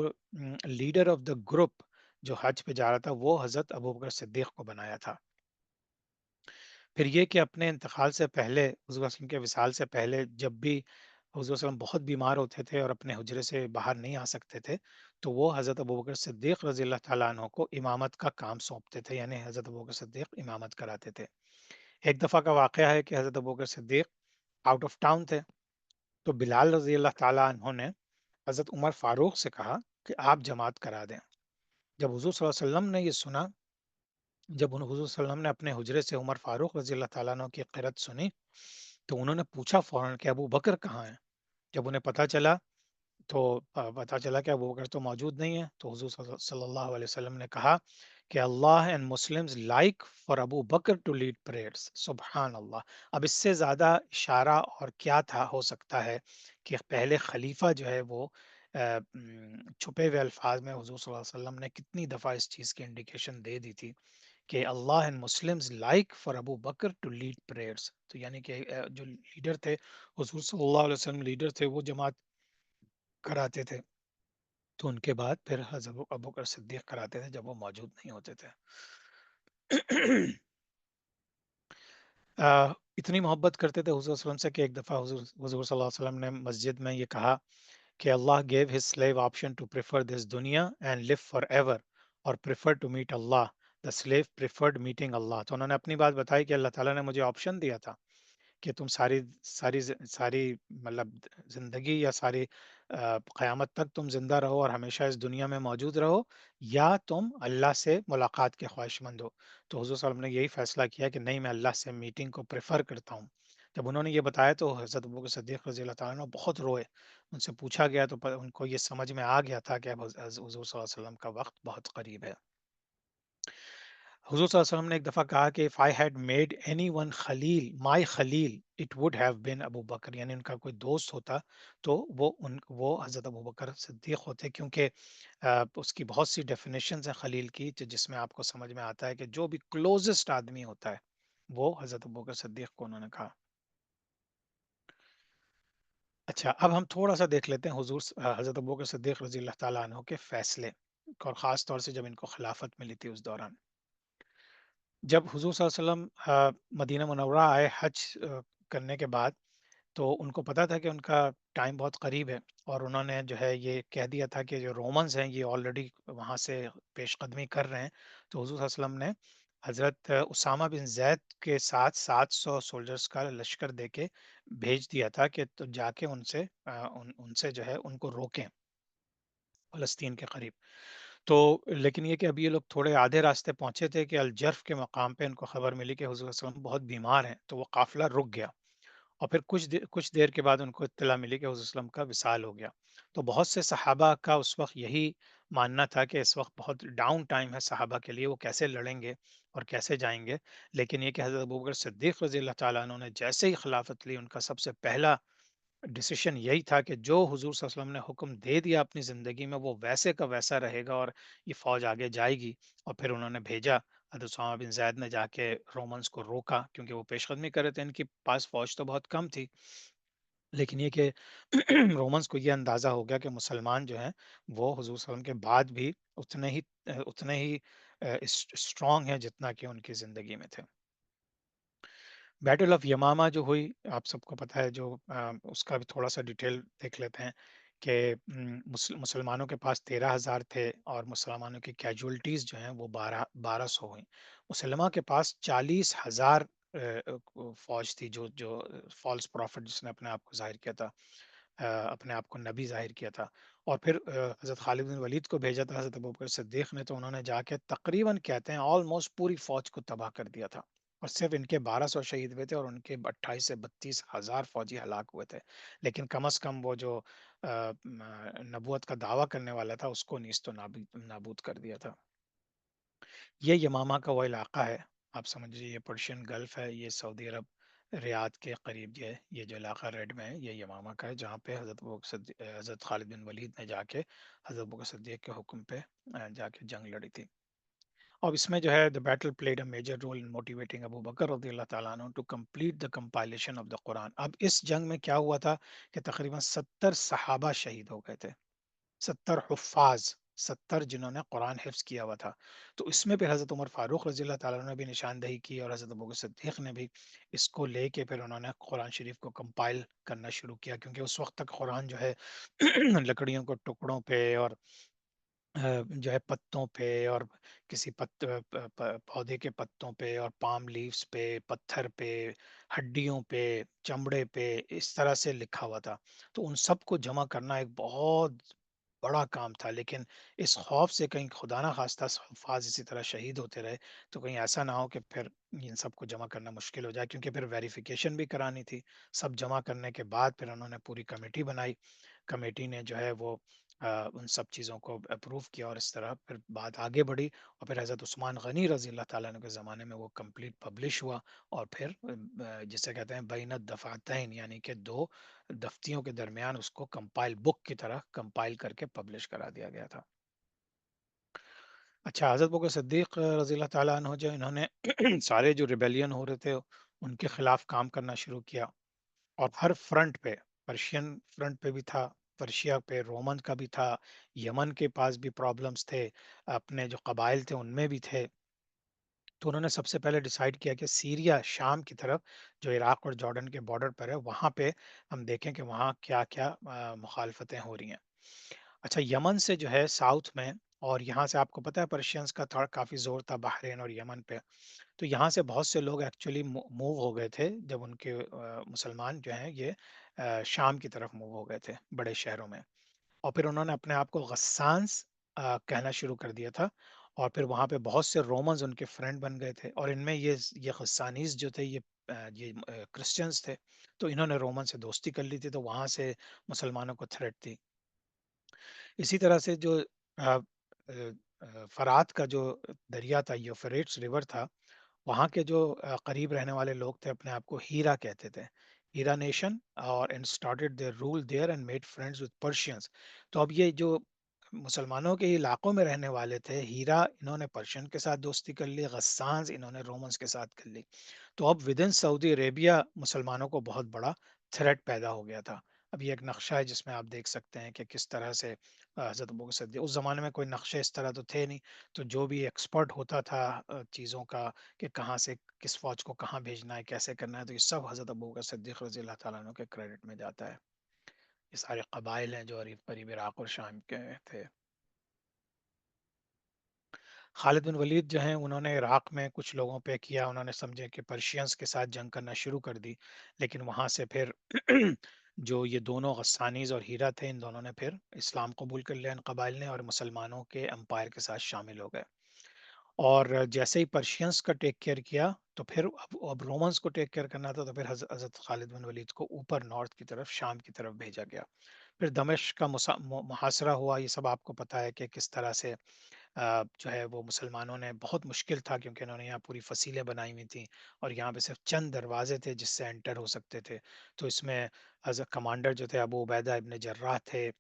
لیڈر آف دا گروپ جو حج پہ جا رہا تھا وہ حضرت ابوبکر صدیق کو بنایا تھا۔ پھر یہ کہ اپنے انتقال سے پہلے، حضور صلی اللہ علیہ وسلم کے وصال سے پہلے، جب بھی حضور صلی اللہ علیہ وسلم بہت بیمار ہوتے تھے اور اپنے حجرے سے باہر نہیں آ سکتے تھے، تو وہ حضرت ابوبکر صدیق رضی اللہ تعالیٰ عنہ کو امامت کا کام سونپتے تھے، یعنی حضرت ابوبکر صدیق امامت کراتے تھے۔ ایک دفعہ کا واقعہ ہے کہ حضرت ابوبکر صدیق آؤٹ آف ٹاؤن تھے، تو بلال رضی اللہ تعالیٰ عنہ نے حضرت عمر فاروق سے کہا کہ آپ جماعت کرا دیں۔ جب حضور صلی اللہ علیہ وسلم نے یہ سنا، جب حضور صلی اللہ علیہ وسلم نے اپنے حجرے سے عمر فاروق رضی اللہ تعالیٰ عنہ کی قرت سنی، تو انہوں نے پوچھا فوراً کہ ابو بکر کہاں ہیں؟ جب انہیں پتہ چلا تو پتہ چلا کہ ابو بکر تو موجود نہیں ہے، تو حضور صلی اللہ علیہ وسلم نے کہا کہ Allah and Muslims like for Abu Bakr to lead prayers, سبحان اللہ۔ اب اس سے زیادہ اشارہ اور کیا تھا ہو سکتا ہے کہ پہلے خلیفہ جو ہے وہ چھپے ہوئے الفاظ میں حضور صلی اللہ علیہ وسلم نے کتنی دفعہ اس چیز کی انڈیکیشن دے دی تھی کہ Allah and Muslims like for Abu Bakr to lead prayers, تو یعنی کہ جو لیڈر تھے، حضور صلی اللہ علیہ وسلم لیڈر تھے، وہ جماعت کراتے تھے، تو ان کے بعد پھر حضرت ابوبکر صدیق کراتے تھے جب وہ موجود نہیں ہوتے تھے۔ اتنی محبت کرتے تھے حضور صلی اللہ علیہ وسلم سے کہ ایک دفعہ حضور صلی اللہ علیہ وسلم نے مسجد میں یہ کہا کہ اللہ gave his slave option to prefer this dunya and live forever or prefer to meet Allah. The slave preferred meeting Allah. تو انہوں نے اپنی بات بتائی کہ اللہ تعالیٰ نے مجھے آپشن دیا تھا کہ تم ساری مطلب زندگی یا ساری قیامت تک تم زندہ رہو اور ہمیشہ اس دنیا میں موجود رہو، یا تم اللہ سے ملاقات کے خواہش مند ہو۔ تو حضور صلی اللہ علیہ وسلم نے یہی فیصلہ کیا کہ نہیں، میں اللہ سے میٹنگ کو پریفر کرتا ہوں۔ جب انہوں نے یہ بتایا تو حضرت ابوبکر صدیق رضی اللہ تعالیٰ عنہ بہت روئے۔ ان سے پوچھا گیا تو ان کو یہ سمجھ میں آ گیا تھا کہ اب حضور صلی اللہ علیہ وسلم کا وقت بہت قریب ہے۔ حضور صلی اللہ علیہ وسلم نے ایک دفعہ کہا کہ if I had made anyone Khalil my Khalil it would have been ابو بکر، یعنی ان کا کوئی دوست ہوتا تو وہ حضرت ابو بکر صدیق ہوتے، کیونکہ اس کی بہت سی ڈیفینیشنز ہیں خلیل کی، جس میں آپ کو سمجھ میں آتا ہے کہ جو بھی کلوزسٹ آدمی ہوتا ہے وہ حضرت ابو بکر صدیق کو انہوں نے کہا۔ اچھا، اب ہم تھوڑا سا دیکھ لیتے ہیں حضرت ابو بکر صدیق رضی اللہ تعالیٰ عنہ کے فیصلے، اور خاص طور سے جب ان کو خلافت ملی تھی اس دوران۔ جب حضور صلی اللہ علیہ وسلم مدینہ منورہ آئے حج کرنے کے بعد، تو ان کو پتا تھا کہ ان کا ٹائم بہت قریب ہے، اور انہوں نے جو ہے یہ کہہ دیا تھا کہ جو رومنز ہیں یہ آلریڈی وہاں سے پیش قدمی کر رہے ہیں، تو حضور صلی اللہ علیہ وسلم نے حضرت اسامہ بن زید کے ساتھ 700 سولجرز کا لشکر دے کے بھیج دیا تھا کہ تو جا کے ان سے جو ہے ان کو روکیں فلسطین کے قریب۔ تو لیکن یہ کہ ابھی یہ لوگ تھوڑے آدھے راستے پہنچے تھے کہ الجرف کے مقام پہ ان کو خبر ملی کہ حضور صلی اللہ علیہ وسلم بہت بیمار ہیں، تو وہ قافلہ رک گیا، اور پھر کچھ دیر کے بعد ان کو اطلاع ملی کہ حضور صلی اللہ علیہ وسلم کا وصال ہو گیا۔ تو بہت سے صحابہ کا اس وقت یہی ماننا تھا کہ اس وقت بہت ڈاؤن ٹائم ہے صحابہ کے لیے، وہ کیسے لڑیں گے اور کیسے جائیں گے۔ لیکن یہ کہ حضرت ابوبکر صدیق رضی اللہ تعالیٰ عنہ نے جیسے ہی خلافت لی، ان کا سب سے پہلا ڈیسیشن یہی تھا کہ جو حضور صلی اللہ علیہ وسلم نے حکم دے دیا اپنی زندگی میں، وہ ویسے کا ویسا رہے گا اور یہ فوج آگے جائے گی۔ اور پھر انہوں نے بھیجا، حضرت اسامہ بن زید نے جا کے رومنس کو روکا، کیونکہ وہ پیش قدمی کر رہے تھے، ان کے پاس فوج تو بہت کم تھی، لیکن یہ کہ رومنس کو یہ اندازہ ہو گیا کہ مسلمان جو ہیں وہ حضور صلی اللہ علیہ وسلم کے بعد بھی اتنے ہی اسٹرانگ ہیں جتنا کہ ان کی زندگی میں تھے۔ بیٹل آف یمامہ جو ہوئی، آپ سب کو پتہ ہے، جو اس کا بھی تھوڑا سا ڈیٹیل دیکھ لیتے ہیں کہ مسلمانوں کے پاس 13,000 تھے، اور مسلمانوں کی کیجولٹیز جو ہیں وہ 1200 ہوئیں۔ مسلمہ کے پاس 40,000 فوج تھی، جو فالس پروفٹ جس نے اپنے آپ کو ظاہر کیا تھا، اپنے آپ کو نبی ظاہر کیا تھا، اور پھر حضرت خالد بن ولید کو بھیجا تھا حضرت ابوبکر صدیق نے، تو انہوں نے جا کے تقریباً کہتے ہیں آلموسٹ پوری فوج کو تباہ کر دیا تھا، اور صرف ان کے 1200 شہید ہوئے تھے، اور ان کے 28 سے 32,000 فوجی ہلاک ہوئے تھے۔ لیکن کم از کم وہ جو نبوت کا دعویٰ کرنے والا تھا اس کو نیست و نابود کر دیا تھا۔ یہ یمامہ کا وہ علاقہ ہے، آپ سمجھیے یہ پرشین گلف ہے، یہ سعودی عرب ریاض کے قریب یہ جو علاقہ ریڈ میں ہے، یہ یمامہ کا ہے، جہاں پہ حضرت خالد بن ولید نے جا کے حضرت ابوبکر صدیق کے حکم پہ جا کے جنگ لڑی تھی۔ اور اس میں جو ہے the battle played a major role in motivating ابو بکر رضی اللہ تعالیٰ عنہ to complete the compilation of the Quran۔ اب اس جنگ میں کیا ہوا تھا کہ تقریباً 70 صحابہ شہید ہو گئے تھے، 70 حفاظ 70 جنہوں نے قرآن حفظ کیا ہوا تھا۔ تو اس میں پھر حضرت عمر فاروق رضی اللہ تعالیٰ عنہ نے بھی نشاندہی کی، اور حضرت ابوبکر صدیق نے بھی اس کو لے کے پھر انہوں نے قرآن شریف کو کمپائل کرنا شروع کیا، کیونکہ اس وقت تک قرآن جو ہے لکڑیوں کو ٹکڑوں پہ اور جو ہے پتوں پہ، اور کسی پودے کے پتوں پہ اور پام لیوز پہ، پتھر پہ، ہڈیوں پہ، چمڑے پہ، اس طرح سے لکھا ہوا تھا۔ تو ان سب کو جمع کرنا ایک بہت بڑا کام تھا، لیکن اس خوف سے کہیں خدا نہ خواستہ حفاظ اسی طرح شہید ہوتے رہے تو کہیں ایسا نہ ہو کہ پھر ان سب کو جمع کرنا مشکل ہو جائے، کیونکہ پھر ویریفیکیشن بھی کرانی تھی۔ سب جمع کرنے کے بعد پھر انہوں نے پوری کمیٹی بنائی، کمیٹی نے جو ہے وہ ان سب چیزوں کو اپروو کیا، اور اس طرح پھر بات آگے بڑھی، اور پھر حضرت عثمان غنی رضی اللہ تعالیٰ عنہ کے زمانے میں وہ کمپلیٹ پبلش ہوا، اور پھر جسے کہتے ہیں بین الدفعتین، یعنی کہ دو دفتیوں کے درمیان اس کو کمپائل بک کی طرح کمپائل کر کے پبلش کرا دیا گیا تھا۔ اچھا، حضرت بکر صدیق رضی اللہ تعالیٰ عنہ جو انہوں نے سارے جو ریبیلین ہو رہے تھے ان کے خلاف کام کرنا شروع کیا، اور ہر فرنٹ پہ، پرشین فرنٹ پہ بھی تھا، پرشیا پہ رومن کا بھی تھا، یمن کے پاس بھی پرابلمز تھے، اپنے جو قبائل تھے ان میں بھی تھے۔ تو انہوں نے سب سے پہلے ڈیسائیڈ کیا کہ سیریا، شام کی طرف جو عراق اور جارڈن کے بارڈر پر ہے، وہاں پہ ہم دیکھیں کہ وہاں کیا کیا مخالفتیں ہو رہی ہیں۔ اچھا، یمن سے جو ہے ساؤتھ میں، اور یہاں سے آپ کو پتہ ہے پرشینز کا تھوڑا کافی زور تھا بحرین اور یمن پہ، تو یہاں سے بہت سے لوگ ایکچولی موو ہو گئے تھے جب ان کے مسلمان جو ہیں یہ شام کی طرف موو ہو گئے تھے بڑے شہروں میں، اور پھر انہوں نے اپنے آپ کو غسانس کہنا شروع کر دیا تھا، اور پھر وہاں پہ بہت سے رومنز ان کے فرینڈ بن گئے تھے، اور ان میں یہ غسانیز جو تھے یہ کرسچنز تھے، تو انہوں نے رومن سے دوستی کر لی تھی، تو وہاں سے مسلمانوں کو تھریٹ تھی۔ اسی طرح سے جو آ، فرات کا جو دریا تھا، یوفریٹس ریور تھا، وہاں کے جو قریب رہنے والے لوگ تھے اپنے آپ کو ہیرا کہتے تھے، ہیرا نیشن، اور and started their rule there and made friends with Persians. تو اب یہ جو مسلمانوں کے علاقوں میں رہنے والے تھے، ہیرا انہوں نے پرشین کے ساتھ دوستی کر لی، غسانز انہوں نے رومنز کے ساتھ کر لی۔ تو اب ود ان سعودی عربیہ مسلمانوں کو بہت بڑا تھریٹ پیدا ہو گیا تھا۔ اب یہ ایک نقشہ ہے جس میں آپ دیکھ سکتے ہیں کہ کس طرح سے حضرت ابوبکر صدیق، اس زمانے میں کوئی نقشے اس طرح تو تھے نہیں، تو جو بھی ایکسپرٹ ہوتا تھا چیزوں کا کہ کہاں سے کس فوج کو کہاں بھیجنا ہے، کیسے کرنا ہے، تو یہ سب حضرت ابوبکر صدیق رضی اللہ تعالیٰ عنہ کے کریڈٹ میں جاتا ہے۔ یہ سارے قبائل ہیں جو قریب قریب عراق اور شام کے تھے۔ خالد بن ولید جو ہیں انہوں نے عراق میں کچھ لوگوں پہ کیا، انہوں نے سمجھے کہ پرشینز کے ساتھ جنگ کرنا شروع کر دی، لیکن وہاں سے پھر جو یہ دونوں غسانیز اور ہیرا تھے، ان دونوں نے پھر اسلام قبول کر لیا ان قبائل نے، اور مسلمانوں کے امپائر کے ساتھ شامل ہو گئے۔ اور جیسے ہی پرشینس کا ٹیک کیئر کیا، تو پھر اب رومنس کو ٹیک کیئر کرنا تھا، تو پھر حضرت خالد بن ولید کو اوپر نارتھ کی طرف، شام کی طرف بھیجا گیا۔ پھر دمشق کا محاصرہ ہوا، یہ سب آپ کو پتہ ہے کہ کس طرح سے جو ہے وہ مسلمانوں نے، بہت مشکل تھا کیونکہ انہوں نے یہاں پوری فصیلیں بنائی ہوئی تھیں، اور یہاں پہ صرف چند دروازے تھے جس سے انٹر ہو سکتے تھے۔ تو اس میں حضرت کمانڈر جو تھے ابو عبیدہ ابن جراح تھے،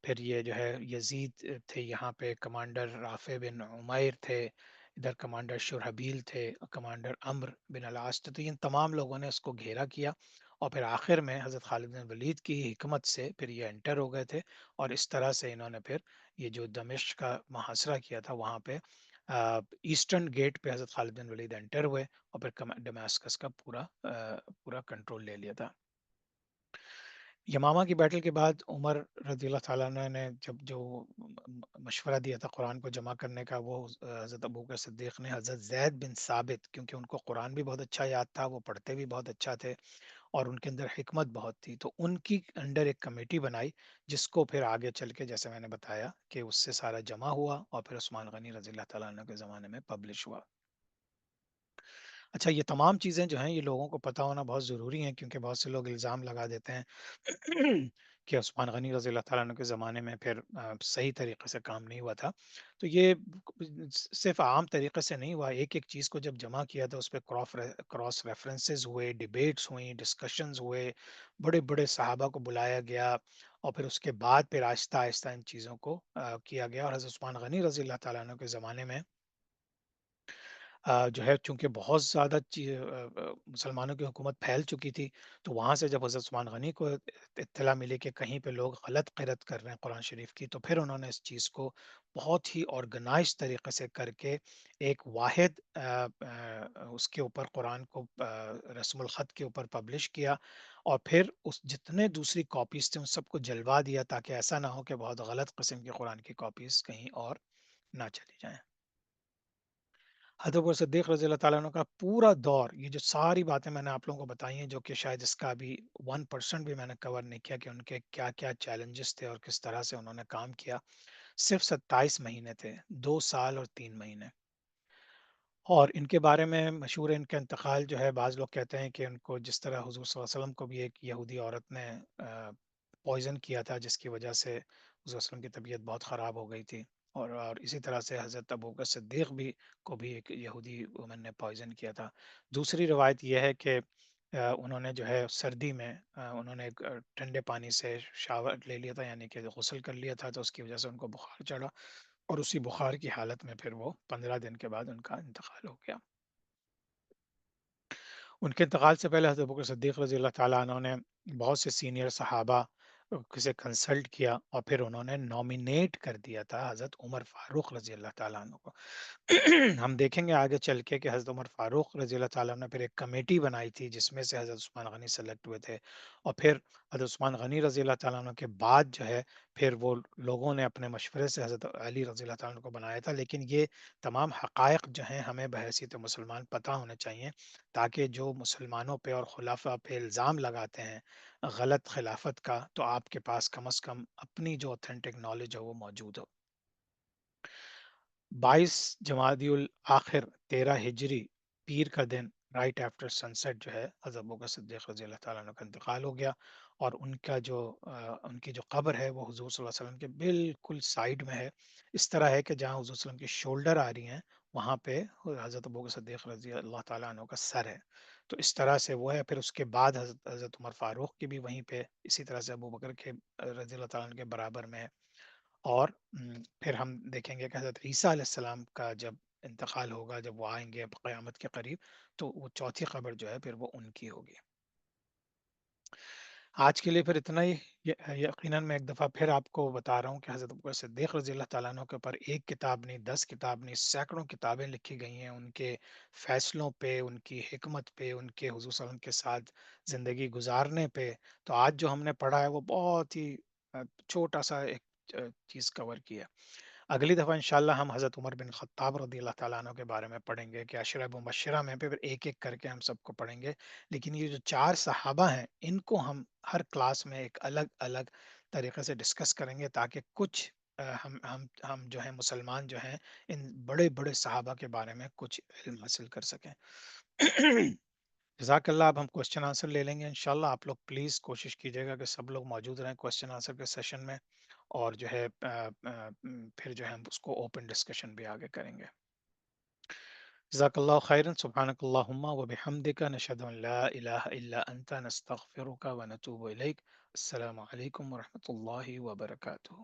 پھر یہ جو ہے یزید تھے یہاں پہ، کمانڈر رافع بن عمیر تھے، ادھر کمانڈر شرحبیل تھے، کمانڈر عمر بن العاص تھے، تو ان تمام لوگوں نے اس کو گھیرا کیا، اور پھر آخر میں حضرت خالد بن ولید کی حکمت سے پھر یہ انٹر ہو گئے تھے، اور اس طرح سے انہوں نے پھر یہ جو دمشق کا محاصرہ کیا تھا وہاں پہ ایسٹرن گیٹ پہ حضرت خالد بن ولید انٹر ہوئے، اور پھر ڈماسکس کا پورا کنٹرول لے لیا تھا۔ یمامہ کی بیٹل کے بعد عمر رضی اللہ تعالیٰ عنہ نے جب جو مشورہ دیا تھا قرآن کو جمع کرنے کا، وہ حضرت ابوبکر صدیق نے حضرت زید بن ثابت، کیونکہ ان کو قرآن بھی بہت اچھا یاد تھا، وہ پڑھتے بھی بہت اچھا تھے، اور ان کے اندر حکمت بہت تھی، تو ان کی انڈر ایک کمیٹی بنائی، جس کو پھر آگے چل کے جیسے میں نے بتایا کہ اس سے سارا جمع ہوا، اور پھر عثمان غنی رضی اللہ تعالیٰ عنہ کے زمانے میں پبلش ہوا۔ اچھا، یہ تمام چیزیں جو ہیں یہ لوگوں کو پتہ ہونا بہت ضروری ہیں، کیونکہ بہت سے لوگ الزام لگا دیتے ہیں کہ عثمان غنی رضی اللہ تعالیٰ عنہ کے زمانے میں پھر صحیح طریقے سے کام نہیں ہوا تھا۔ تو یہ صرف عام طریقے سے نہیں ہوا، ایک ایک چیز کو جب جمع کیا تھا اس پہ کراس ریفرنسز ہوئے، ڈیبیٹس ہوئیں، ڈسکشنز ہوئے، بڑے بڑے صحابہ کو بلایا گیا، اور پھر اس کے بعد پھر آہستہ آہستہ ان چیزوں کو کیا گیا، اور حضرت عثمان غنی رضی اللہ تعالیٰ عنہ کے زمانے میں جو ہے چونکہ بہت زیادہ مسلمانوں کی حکومت پھیل چکی تھی، تو وہاں سے جب حضرت عثمان غنی کو اطلاع ملی کہ کہیں پہ لوگ غلط قرأت کر رہے ہیں قرآن شریف کی، تو پھر انہوں نے اس چیز کو بہت ہی آرگنائز طریقے سے کر کے ایک واحد اس کے اوپر قرآن کو رسم الخط کے اوپر پبلش کیا، اور پھر اس جتنے دوسری کاپیز تھے ان سب کو جلوا دیا تاکہ ایسا نہ ہو کہ بہت غلط قسم کی قرآن کی کاپیز کہیں اور نہ چلی جائیں۔ حضرت ابو صدیق رضی اللہ تعالیٰ عنہ کا پورا دور، یہ جو ساری باتیں میں نے آپ لوگوں کو بتائی ہیں، جو کہ شاید اس کا ابھی 1% بھی میں نے کور نہیں کیا کہ ان کے کیا کیا چیلنجز تھے اور کس طرح سے انہوں نے کام کیا، صرف 27 مہینے تھے، 2 سال اور 3 مہینے۔ اور ان کے بارے میں مشہور ہے ان کا انتقال جو ہے، بعض لوگ کہتے ہیں کہ ان کو جس طرح حضور صلی اللہ علیہ وسلم کو بھی ایک یہودی عورت نے پوائزن کیا تھا، جس کی وجہ سے حضور صلی اللہ علیہ وسلم کی طبیعت بہت خراب ہو گئی تھی، اور اسی طرح سے حضرت ابوبکر صدیق بھی کو بھی ایک یہودی وومن نے پوائزن کیا تھا۔ دوسری روایت یہ ہے کہ انہوں نے جو ہے سردی میں انہوں نے ایک ٹھنڈے پانی سے شاور لے لیا تھا، یعنی کہ غسل کر لیا تھا، تو اس کی وجہ سے ان کو بخار چڑھا، اور اسی بخار کی حالت میں پھر وہ 15 دن کے بعد ان کا انتقال ہو گیا۔ ان کے انتقال سے پہلے حضرت بکر صدیق رضی اللہ تعالیٰ عنہ نے بہت سے سینئر صحابہ سے کنسلٹ کیا، اور پھر انہوں نے نامینیٹ کر دیا تھا حضرت عمر فاروق رضی اللہ تعالیٰ عنہ کو۔ ہم دیکھیں گے آگے چل کے کہ حضرت عمر فاروق رضی اللہ تعالیٰ عنہ نے پھر ایک کمیٹی بنائی تھی جس میں سے حضرت عثمان غنی سلیکٹ ہوئے تھے، اور پھر حضرت عثمان غنی رضی اللہ تعالیٰ عنہ کے بعد جو ہے پھر وہ لوگوں نے اپنے مشورے سے حضرت علی رضی اللہ تعالیٰ عنہ کو بنایا تھا، لیکن یہ تمام حقائق جو ہیں ہمیں بحیثیت مسلمان پتہ ہونے چاہیے، تاکہ جو مسلمانوں پہ اور خلافہ پہ الزام لگاتے ہیں غلط خلافت کا، تو آپ کے پاس کم از کم اپنی جو اوتھینٹک نالج ہے وہ موجود ہو۔ 22 الآخر 13 ہجری، پیر کا دن، رائٹ آفٹر سن سیٹ جو ہے حضرت ابوبکر صدیق رضی اللہ تعالیٰ عنہ کا انتقال ہو گیا، اور ان کا جو ان کی جو قبر ہے وہ حضور صلی اللہ علیہ وسلم کے بالکل سائڈ میں ہے، اس طرح ہے کہ جہاں حضور صلی اللہ علیہ وسلم کی شولڈر آ رہی ہیں وہاں پہ حضرت ابوبکر صدیق رضی اللہ تعالیٰ عنہ کا سر ہے، تو اس طرح سے وہ ہے۔ پھر اس کے بعد حضرت عمر فاروق کی بھی وہیں پہ اسی طرح سے ابوبکر کے رضی اللہ تعالیٰ عنہ کے برابر میں ہے، اور پھر ہم دیکھیں گے کہ حضرت عیسیٰ علیہ السلام کا جب انتقال ہوگا، جب وہ آئیں گے قیامت کے قریب، تو وہ چوتھی قبر جو ہے پھر وہ ان کی ہوگی۔ آج کے لیے پھر اتنا ہی۔ یقیناً میں ایک دفعہ پھر آپ کو بتا رہا ہوں کہ حضرت ابوبکر صدیق رضی اللہ تعالیٰ عنہ کے اوپر ایک کتاب نہیں، 10 کتاب نہیں، سینکڑوں کتابیں لکھی گئی ہیں ان کے فیصلوں پہ، ان کی حکمت پہ، ان کے حضور صلی اللہ علیہ وسلم کے ساتھ زندگی گزارنے پہ۔ تو آج جو ہم نے پڑھا ہے وہ بہت ہی چھوٹا سا ایک چیز کور کیا۔ اگلی دفعہ انشاءاللہ ہم حضرت عمر بن خطاب رضی اللہ تعالیٰ عنہ کے بارے میں پڑھیں گے کہ عشرہ مبشرہ میں پھر ایک ایک کر کے ہم سب کو پڑھیں گے، لیکن یہ جو 4 صحابہ ہیں ان کو ہم ہر کلاس میں ایک الگ الگ طریقے سے ڈسکس کریں گے، تاکہ کچھ ہم جو ہیں مسلمان جو ہیں ان بڑے بڑے صحابہ کے بارے میں کچھ علم حاصل کر سکیں۔ جزاک اللہ۔ اب ہم کوشچن آنسر لے لیں گے انشاءاللہ۔ آپ لوگ پلیز کوشش کیجیے گا کہ سب لوگ موجود رہیں کوشچن آنسر کے سیشن میں، اور جو ہے پھر جو ہے ہم اس کو اوپن ڈسکشن بھی آگے کریں گے۔ جزاک اللہ خیرن، سبحانک اللہم و بحمدک، نشہد ان لا الہ الا انت، نستغفرک و نتوب الیک۔ السلام علیکم ورحمۃ اللہ وبرکاتہ۔